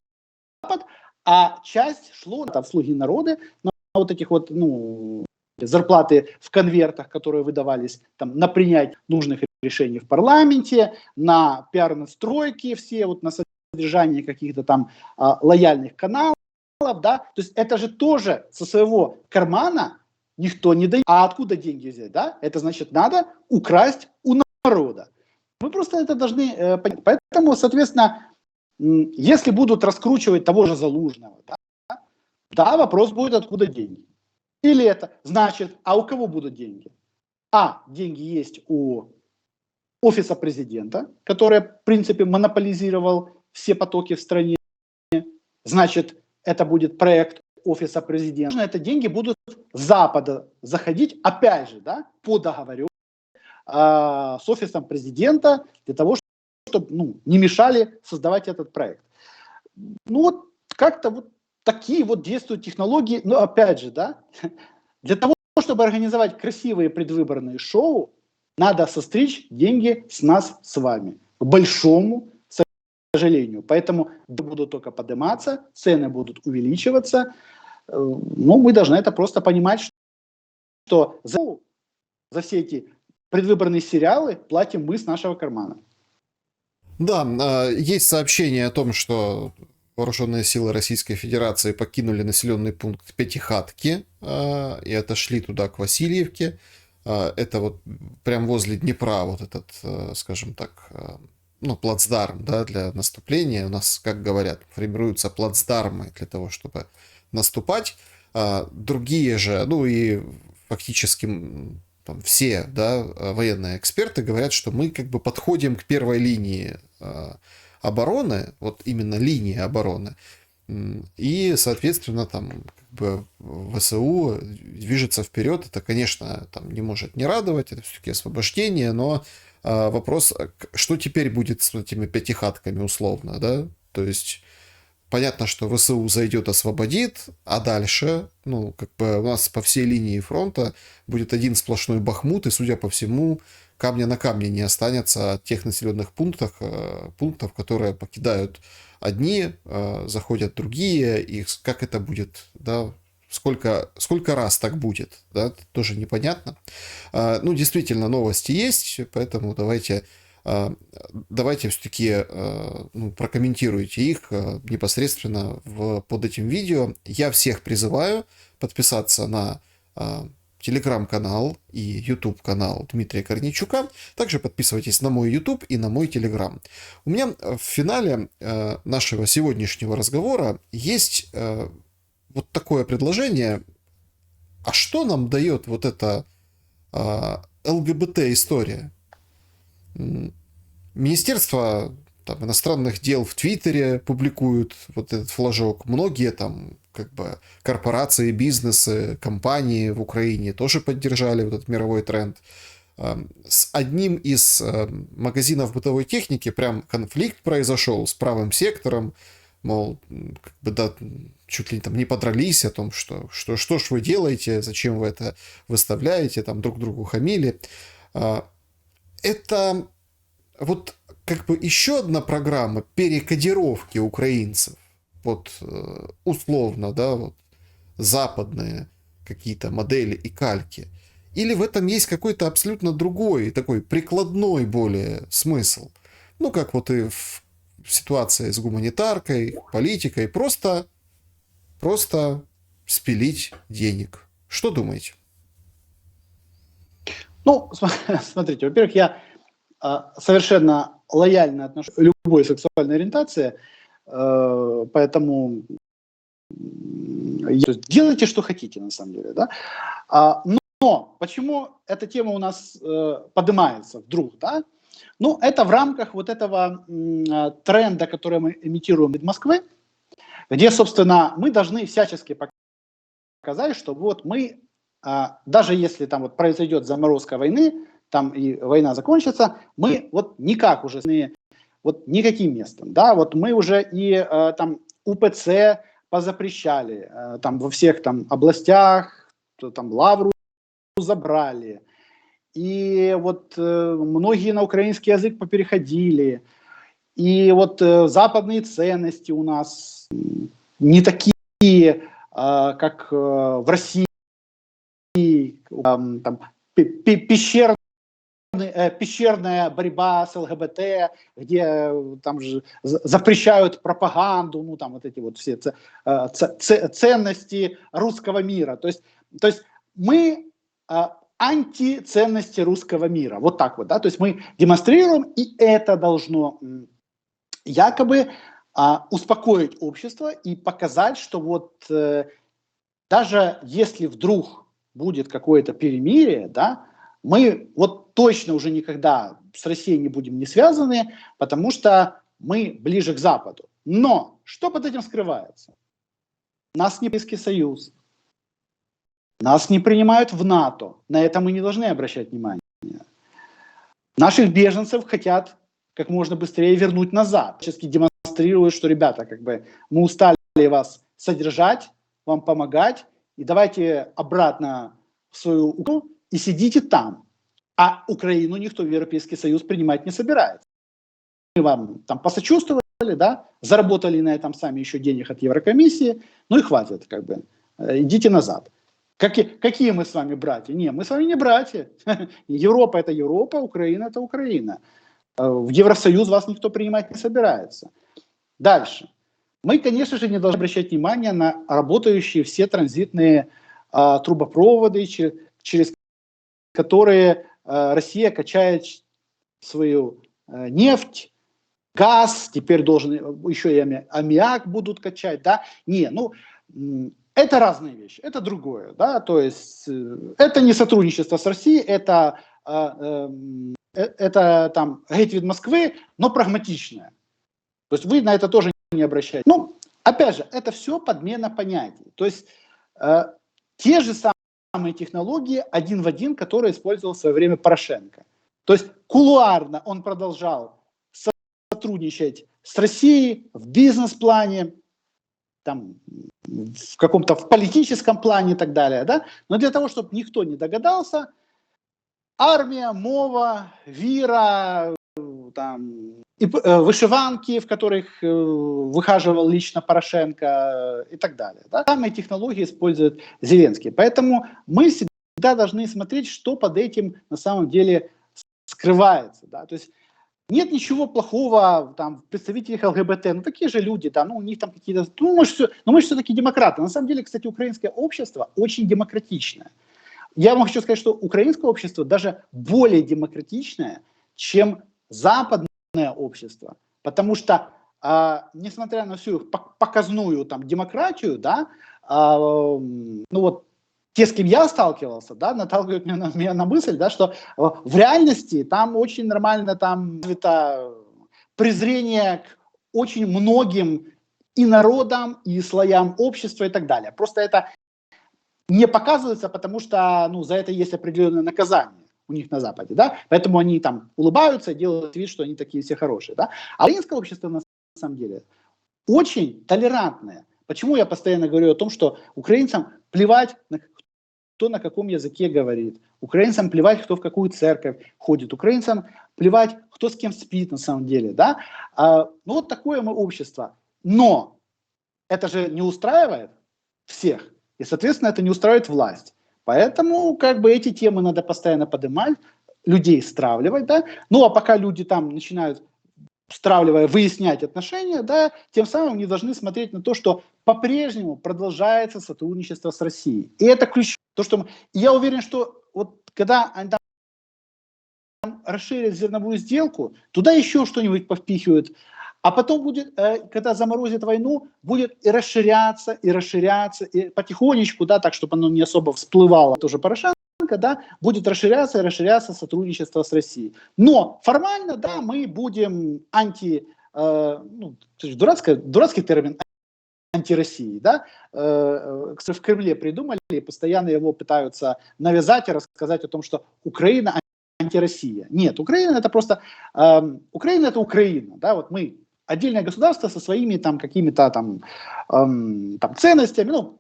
Speaker 2: а часть шло в слуги народа, на вот этих вот, ну, зарплаты в конвертах, которые выдавались там, на принятие нужных решений в парламенте, на пиар-настройки все, вот на содержание каких-то там лояльных каналов, да, то есть это же тоже со своего кармана никто не дает. А откуда деньги взять, да? Это значит, надо украсть у народа. Мы просто это должны понять. Поэтому, соответственно, если будут раскручивать того же Залужного, да, вопрос будет, откуда деньги. Или это значит, а у кого будут деньги? Деньги есть у офиса президента, который, в принципе, монополизировал все потоки в стране. Значит, это будет проект офиса президента. Это деньги будут с Запада заходить, опять же, да, по договору с офисом президента, для того, чтобы не мешали создавать этот проект. Ну вот как-то вот такие вот действуют технологии. Но опять же, да, для того, чтобы организовать красивые предвыборные шоу, надо состричь деньги с нас с вами. К большому сожалению. Поэтому будут только подниматься, цены будут увеличиваться. Но мы должны это просто понимать, что за все эти предвыборные сериалы платим мы с нашего кармана.
Speaker 1: Да, есть сообщение о том, что вооруженные силы Российской Федерации покинули населенный пункт Пятихатки и отошли туда, к Васильевке. Это вот прям возле Днепра, вот этот, скажем так, плацдарм, да, для наступления. У нас, как говорят, формируются плацдармы для того, чтобы наступать. Другие же, и фактически там все, да, военные эксперты говорят, что мы как бы подходим к первой линии обороны, вот именно линии обороны, и, соответственно, там как бы ВСУ движется вперед. Это, конечно, там не может не радовать, это все-таки освобождение, но вопрос, что теперь будет с этими пятихатками условно, да, то есть понятно, что ВСУ зайдет, освободит, а дальше, как бы у нас по всей линии фронта будет один сплошной Бахмут, и, судя по всему, камня на камне не останется от тех населенных пунктов, которые покидают одни, заходят другие, и как это будет, да, сколько раз так будет, да, тоже непонятно. Действительно, новости есть, поэтому давайте все-таки прокомментируйте их непосредственно под этим видео. Я всех призываю подписаться на телеграм-канал и YouTube-канал Дмитрия Корнейчука. Также подписывайтесь на мой YouTube и на мой телеграм. У меня в финале нашего сегодняшнего разговора есть вот такое предложение. А что нам дает вот эта ЛГБТ-история? Министерство иностранных дел в Твиттере публикуют вот этот флажок. Многие там как бы корпорации, бизнесы, компании в Украине тоже поддержали вот этот мировой тренд. С одним из магазинов бытовой техники прям конфликт произошел с правым сектором. Мол, как бы, да, чуть ли там не подрались о том, что ж вы делаете, зачем вы это выставляете, там друг другу хамили. Это вот как бы еще одна программа перекодировки украинцев. Вот условно, да, вот западные какие-то модели и кальки. Или в этом есть какой-то абсолютно другой, такой прикладной более смысл. Как вот и в ситуации с гуманитаркой, политикой, просто спилить денег. Что думаете?
Speaker 2: Смотрите, во-первых, я совершенно лояльно отношусь к любой сексуальной ориентации, поэтому делайте, что хотите, на самом деле, да. Но почему эта тема у нас поднимается вдруг, да? Это в рамках вот этого тренда, который мы имитируем из Москвы, где, собственно, мы должны всячески показать, что вот мы, даже если там вот произойдет заморозка войны, там и война закончится, мы вот никак уже вот никаким местом, да, вот мы уже и там УПЦ позапрещали, там во всех там областях, там Лавру забрали, и вот многие на украинский язык попереходили, и вот западные ценности у нас не такие, как в России, там, пещерная борьба с ЛГБТ, где там же запрещают пропаганду, ну там вот эти вот все ценности русского мира. То есть мы антиценности русского мира. Вот так вот, да. То есть мы демонстрируем, и это должно якобы успокоить общество и показать, что вот даже если вдруг будет какое-то перемирие, да, мы вот точно уже никогда с Россией не будем не связаны, потому что мы ближе к Западу. Но что под этим скрывается? Нас не Европейский Союз, нас не принимают в НАТО, на это мы не должны обращать внимание. Наших беженцев хотят как можно быстрее вернуть назад. Всячески демонстрируют, что, ребята, как бы мы устали вас содержать, вам помогать, и давайте обратно в свою Украину и сидите там. А Украину никто в Европейский Союз принимать не собирается. Мы вам там посочувствовали, да, заработали на этом сами еще денег от Еврокомиссии, ну и хватит, как бы, идите назад. Какие мы с вами братья? Не, мы с вами не братья. Европа – это Европа, Украина – это Украина. В Евросоюз вас никто принимать не собирается. Дальше. Мы, конечно же, не должны обращать внимание на работающие все транзитные трубопроводы, через которые Россия качает свою нефть, газ, теперь должен еще и аммиак будут качать. Да? Не, ну, это разные вещи, это другое. Да? То есть это не сотрудничество с Россией, это там геть від Москвы, но прагматичное. То есть вы на это тоже не обращаете. Ну, опять же, это все подмена понятий. То есть те же самые технологии один в один, которые использовал в свое время Порошенко. То есть кулуарно он продолжал сотрудничать с Россией в бизнес-плане, там, в каком-то в политическом плане и так далее. Да? Но для того, чтобы никто не догадался, армия, мова, вира, там, и вышиванки, в которых выхаживал лично Порошенко и так далее. Да? Самые технологии использует Зеленский. Поэтому мы всегда должны смотреть, что под этим на самом деле скрывается. Да? То есть нет ничего плохого там, в представителях ЛГБТ, ну такие же люди, да, ну у них там какие-то, ну мы же все-таки демократы. На самом деле, кстати, украинское общество очень демократичное. Я вам хочу сказать, что украинское общество даже более демократичное, чем западное общество. Потому что, несмотря на всю их показную там, демократию, да, ну вот те, с кем я сталкивался, да, наталкивают меня на мысль, да, что в реальности там очень нормально там это презрение к очень многим и народам, и слоям общества и так далее. Просто это не показывается, потому что ну, за это есть определенное наказание у них на Западе, да, поэтому они там улыбаются, делают вид, что они такие все хорошие, да. А украинское общество на самом деле очень толерантное. Почему я постоянно говорю о том, что украинцам плевать, кто на каком языке говорит, украинцам плевать, кто в какую церковь ходит, украинцам плевать, кто с кем спит на самом деле, да. Ну вот такое мы общество. Но это же не устраивает всех. И, соответственно, это не устраивает власть. Поэтому, как бы, эти темы надо постоянно поднимать, людей стравливать, да. Ну, а пока люди там начинают, стравливая, выяснять отношения, да, тем самым не должны смотреть на то, что по-прежнему продолжается сотрудничество с Россией. И это ключ. То, что я уверен, что вот когда они там расширят зерновую сделку, туда еще что-нибудь повпихивают. А потом будет, когда заморозит войну, будет и расширяться, и потихонечку, да, так, чтобы оно не особо всплывало, тоже Порошенко, да, будет расширяться и расширяться сотрудничество с Россией. Но формально, да, мы будем ну, дурацкий термин, антироссии, да, в Кремле придумали, и постоянно его пытаются навязать и рассказать о том, что Украина антироссия. Нет, Украина это просто, Украина это Украина, да, вот мы отдельное государство со своими там какими-то там ценностями, ну,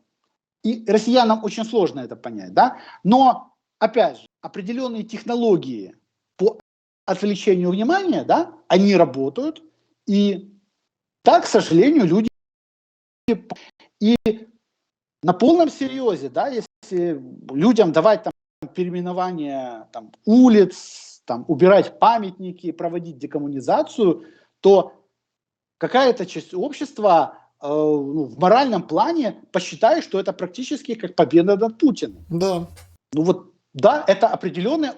Speaker 2: и россиянам очень сложно это понять, да, но, опять же, определенные технологии по отвлечению внимания, да, они работают, и так, к сожалению, люди и на полном серьезе, да, если людям давать там переименование там, улиц, там, убирать памятники, проводить декоммунизацию, то какая-то часть общества ну, в моральном плане посчитает, что это практически как победа над Путиным.
Speaker 1: Да.
Speaker 2: Ну вот, да, это определенное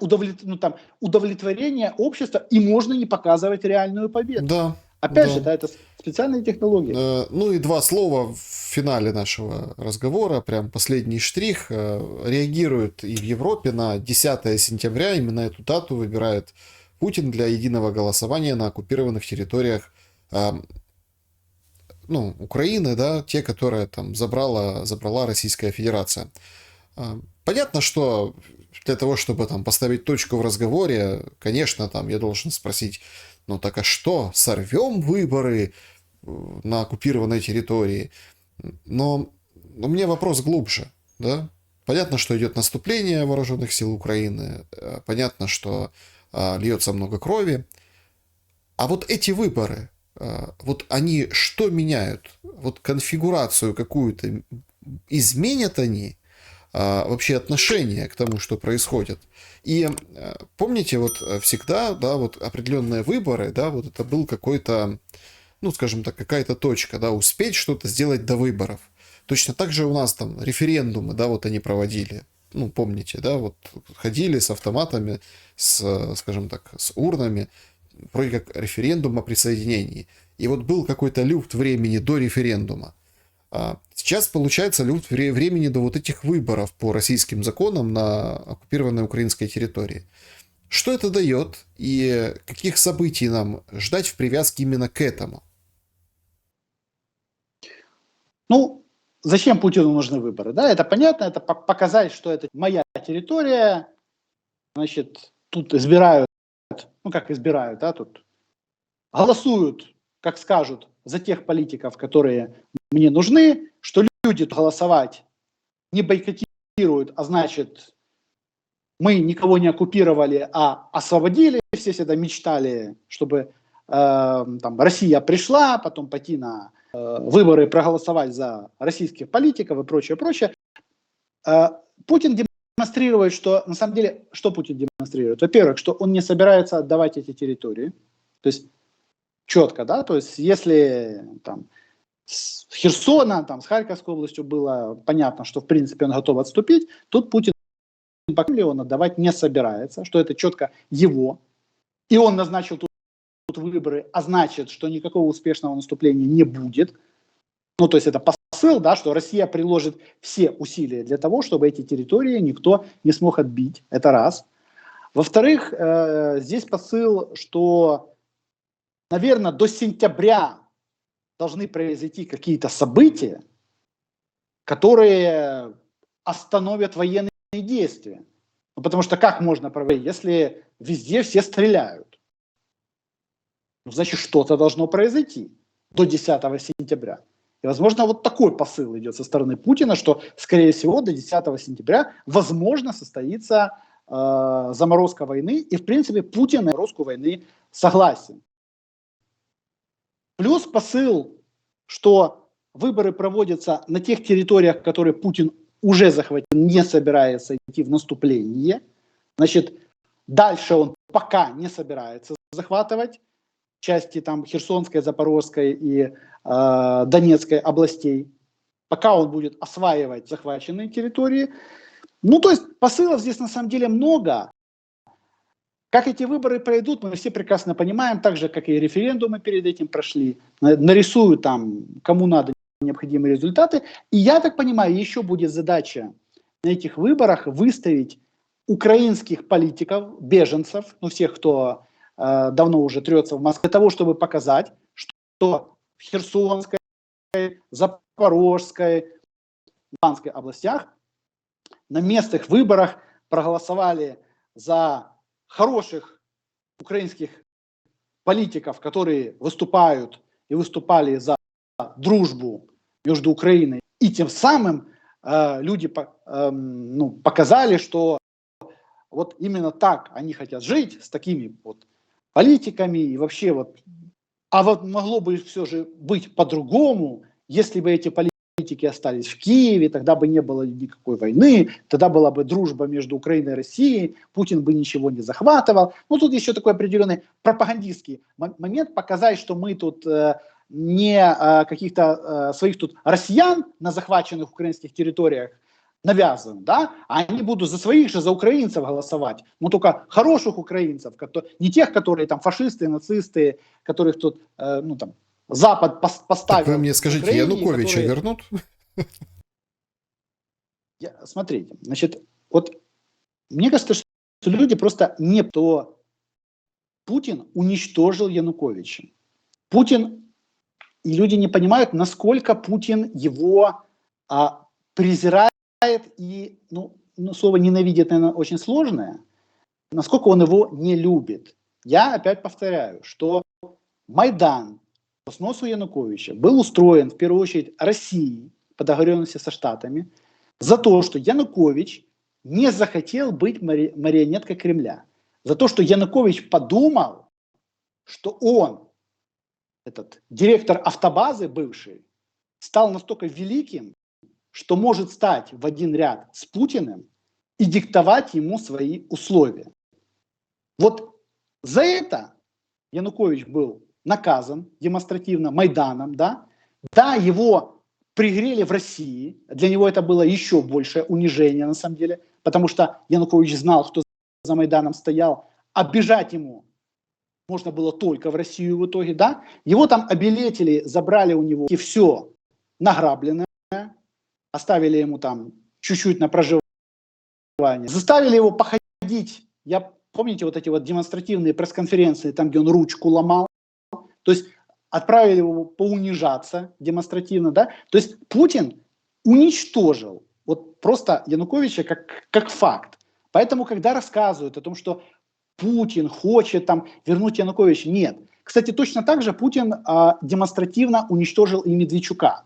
Speaker 2: удовлетворение общества, и можно не показывать реальную победу.
Speaker 1: Да.
Speaker 2: Опять
Speaker 1: да.
Speaker 2: же, да, это специальные технологии.
Speaker 1: Ну и два слова в финале нашего разговора, прям последний штрих. Реагируют и в Европе на 10 сентября, именно эту дату выбирает Путин для единого голосования на оккупированных территориях ну, Украины, да, те, которые там забрала Российская Федерация. Понятно, что для того, чтобы там поставить точку в разговоре, конечно, там я должен спросить, ну так а что, сорвем выборы на оккупированной территории? Но у меня вопрос глубже, да? Понятно, что идет наступление вооруженных сил Украины, понятно, что льется много крови, а вот эти выборы, вот они что меняют? Вот конфигурацию какую-то изменят они? Вообще отношение к тому, что происходит. И помните, вот всегда, да, вот определенные выборы, да, вот это был какой-то, ну, скажем так, какая-то точка, да, успеть что-то сделать до выборов. Точно так же у нас там референдумы, да, вот они проводили. Ну, помните, да, вот ходили с автоматами, скажем так, с урнами, вроде как референдум о присоединении. И вот был какой-то люфт времени до референдума. Сейчас получается люфт времени до вот этих выборов по российским законам на оккупированной украинской территории. Что это дает и каких событий нам ждать в привязке именно к этому?
Speaker 2: Ну, зачем Путину нужны выборы? Да, это понятно, это показать, что это моя территория, значит, тут избирают, ну как избирают, да, тут голосуют, как скажут, за тех политиков, которые мне нужны, что люди голосовать не бойкотируют, а значит, мы никого не оккупировали, а освободили, все всегда мечтали, чтобы там, Россия пришла, потом пойти на выборы, проголосовать за российских политиков и прочее, прочее. Путин демонстрирует, что на самом деле, что Путин демонстрирует? Во-первых, что он не собирается отдавать эти территории, то есть четко, да, то есть если там с Херсона, там, с Харьковской областью было понятно, что в принципе он готов отступить, тут Путин он отдавать не собирается, что это четко его, и он назначил тут выборы, а значит, что никакого успешного наступления не будет. Ну, то есть это посыл, да, что Россия приложит все усилия для того, чтобы эти территории никто не смог отбить. Это раз. Во-вторых, здесь посыл, что, наверное, до сентября должны произойти какие-то события, которые остановят военные действия. Ну, потому что как можно проводить, если везде все стреляют? Ну, значит, что-то должно произойти до 10 сентября. И, возможно, вот такой посыл идет со стороны Путина, что, скорее всего, до 10 сентября, возможно, состоится заморозка войны. И, в принципе, Путин на заморозку войны согласен. Плюс посыл, что выборы проводятся на тех территориях, которые Путин уже захватил, не собирается идти в наступление. Значит, дальше он пока не собирается захватывать части там Херсонской, Запорожской и Донецкой областей. Пока он будет осваивать захваченные территории. Ну, то есть посылов здесь на самом деле много. Как эти выборы пройдут, мы все прекрасно понимаем, так же, как и референдумы перед этим прошли. Нарисуют там, кому надо, необходимые результаты. И я так понимаю, еще будет задача на этих выборах выставить украинских политиков, беженцев, ну всех, кто давно уже трется в Москве, для того, чтобы показать, что в Херсонской, Запорожской, Луганской областях на местных выборах проголосовали за хороших украинских политиков, которые выступают и выступали за дружбу между Украиной. И тем самым люди показали, что вот именно так они хотят жить, с такими вот политиками и вообще вот. А вот могло бы все же быть по-другому, если бы эти политики остались в Киеве, тогда бы не было никакой войны, тогда была бы дружба между Украиной и Россией, Путин бы ничего не захватывал. Ну, тут еще такой определенный пропагандистский момент, показать, что мы тут не каких-то своих тут россиян на захваченных украинских территориях навязываем, да, а они будут за своих же, за украинцев голосовать, но только хороших украинцев, не тех, которые там фашисты, нацисты, которых тут, Запад поставил.
Speaker 1: Так вы мне скажите, Украине, Януковича которые... вернут?
Speaker 2: Смотрите, значит, вот мне кажется, что люди просто не то. Путин уничтожил Януковича. Путин, и люди не понимают, насколько Путин его презирает и, слово ненавидит, наверное, очень сложное, насколько он его не любит. Я опять повторяю, что Майдан по сносу Януковича был устроен в первую очередь Россией по договоренности со Штатами за то, что Янукович не захотел быть марионеткой Кремля. За то, что Янукович подумал, что он, этот директор автобазы бывший, стал настолько великим, что может стать в один ряд с Путиным и диктовать ему свои условия. Вот за это Янукович был наказан демонстративно Майданом, да, его пригрели в России, для него это было еще большее унижение на самом деле, потому что Янукович знал, кто за Майданом стоял, а бежать ему можно было только в Россию в итоге, да, его там обелетили, забрали у него и все награбленное, оставили ему там чуть-чуть на проживание, заставили его походить, помните вот эти вот демонстративные пресс-конференции, там, где он ручку ломал, то есть отправили его поунижаться демонстративно, да, то есть Путин уничтожил вот просто Януковича как факт. Поэтому, когда рассказывают о том, что Путин хочет там вернуть Януковича, нет. Кстати, точно так же Путин демонстративно уничтожил и Медведчука.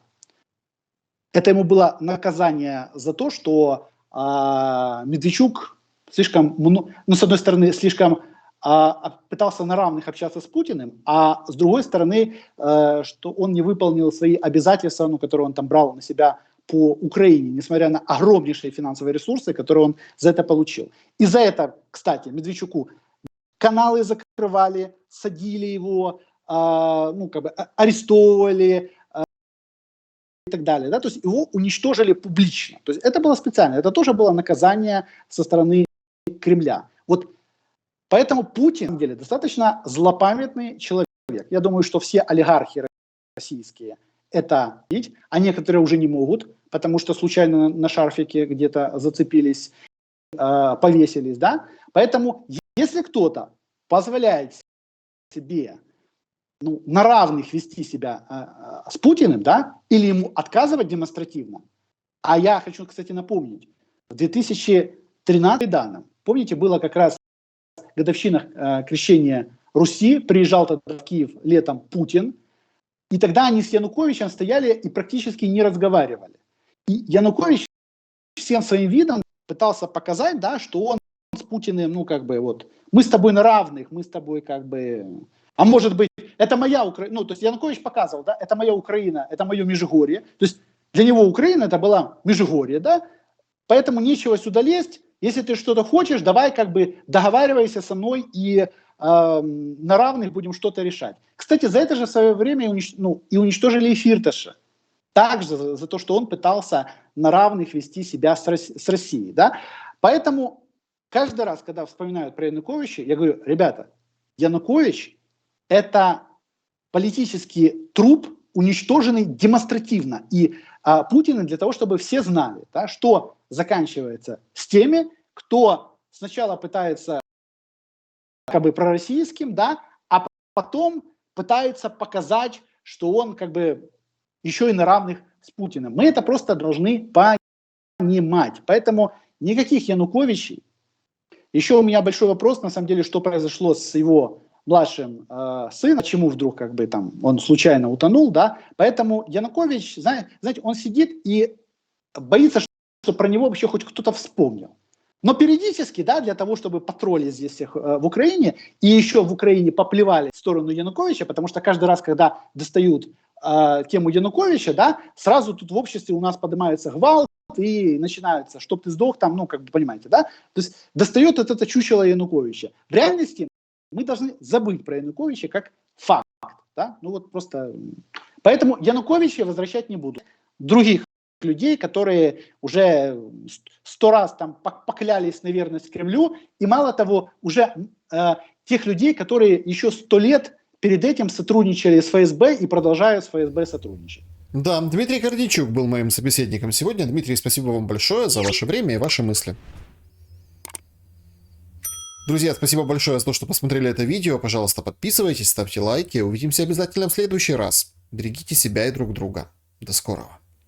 Speaker 2: Это ему было наказание за то, что Медведчук слишком, с одной стороны, слишком пытался на равных общаться с Путиным, а с другой стороны, что он не выполнил свои обязательства, которые он там брал на себя по Украине, несмотря на огромнейшие финансовые ресурсы, которые он за это получил. И за это, кстати, Медведчуку каналы закрывали, садили его, арестовывали, и так далее, да, то есть его уничтожили публично. То есть это было специально, это тоже было наказание со стороны Кремля. Вот поэтому Путин, на самом деле, достаточно злопамятный человек. Я думаю, что все олигархи российские это видеть, а некоторые уже не могут, потому что случайно на шарфике где-то зацепились, повесились, да. Поэтому если кто-то позволяет себе на равных вести себя с Путиным, да, или ему отказывать демонстративно. А я хочу, кстати, напомнить, в 2013 годам, помните, было как раз годовщина крещения Руси, приезжал тогда в Киев летом Путин, и тогда они с Януковичем стояли и практически не разговаривали. И Янукович всем своим видом пытался показать, да, что он с Путиным, мы с тобой на равных, мы с тобой а может быть, это моя Украина, то есть Янукович показывал, да, это моя Украина, это мое Межгорье, то есть для него Украина это была Межгорье, да, поэтому нечего сюда лезть, если ты что-то хочешь, давай договаривайся со мной и на равных будем что-то решать. Кстати, за это же в свое время и уничтожили и Фирташа, также за то, что он пытался на равных вести себя с Россией, да, поэтому каждый раз, когда вспоминают про Януковича, я говорю, ребята, Янукович это политический труп, уничтоженный демонстративно. И Путин для того, чтобы все знали, да, что заканчивается с теми, кто сначала пытается пророссийским, да, а потом пытается показать, что он еще и на равных с Путиным. Мы это просто должны понимать. Поэтому никаких Януковичей. Еще у меня большой вопрос, на самом деле, что произошло с его младшим сыном, почему вдруг как бы там он случайно утонул, да, поэтому Янукович, знаете, он сидит и боится, что про него вообще хоть кто-то вспомнил. Но периодически, да, для того, чтобы потроллить здесь всех в Украине, и еще в Украине поплевали в сторону Януковича, потому что каждый раз, когда достают тему Януковича, да, сразу тут в обществе у нас поднимается гвалт, и начинается, чтоб ты сдох там, ну, как бы, понимаете, да? То есть достает это чучело Януковича. В реальности мы должны забыть про Януковича как факт, да? Ну, вот просто... Поэтому Януковича возвращать не буду. Других людей, которые уже 100 раз там поклялись на верность Кремлю, и мало того, уже тех людей, которые еще 100 лет перед этим сотрудничали с ФСБ и продолжают с ФСБ сотрудничать.
Speaker 1: Да, Дмитрий Гордейчук был моим собеседником сегодня. Дмитрий, спасибо вам большое за ваше время и ваши мысли. Друзья, спасибо большое за то, что посмотрели это видео. Пожалуйста, подписывайтесь, ставьте лайки. Увидимся обязательно в следующий раз. Берегите себя и друг друга. До скорого.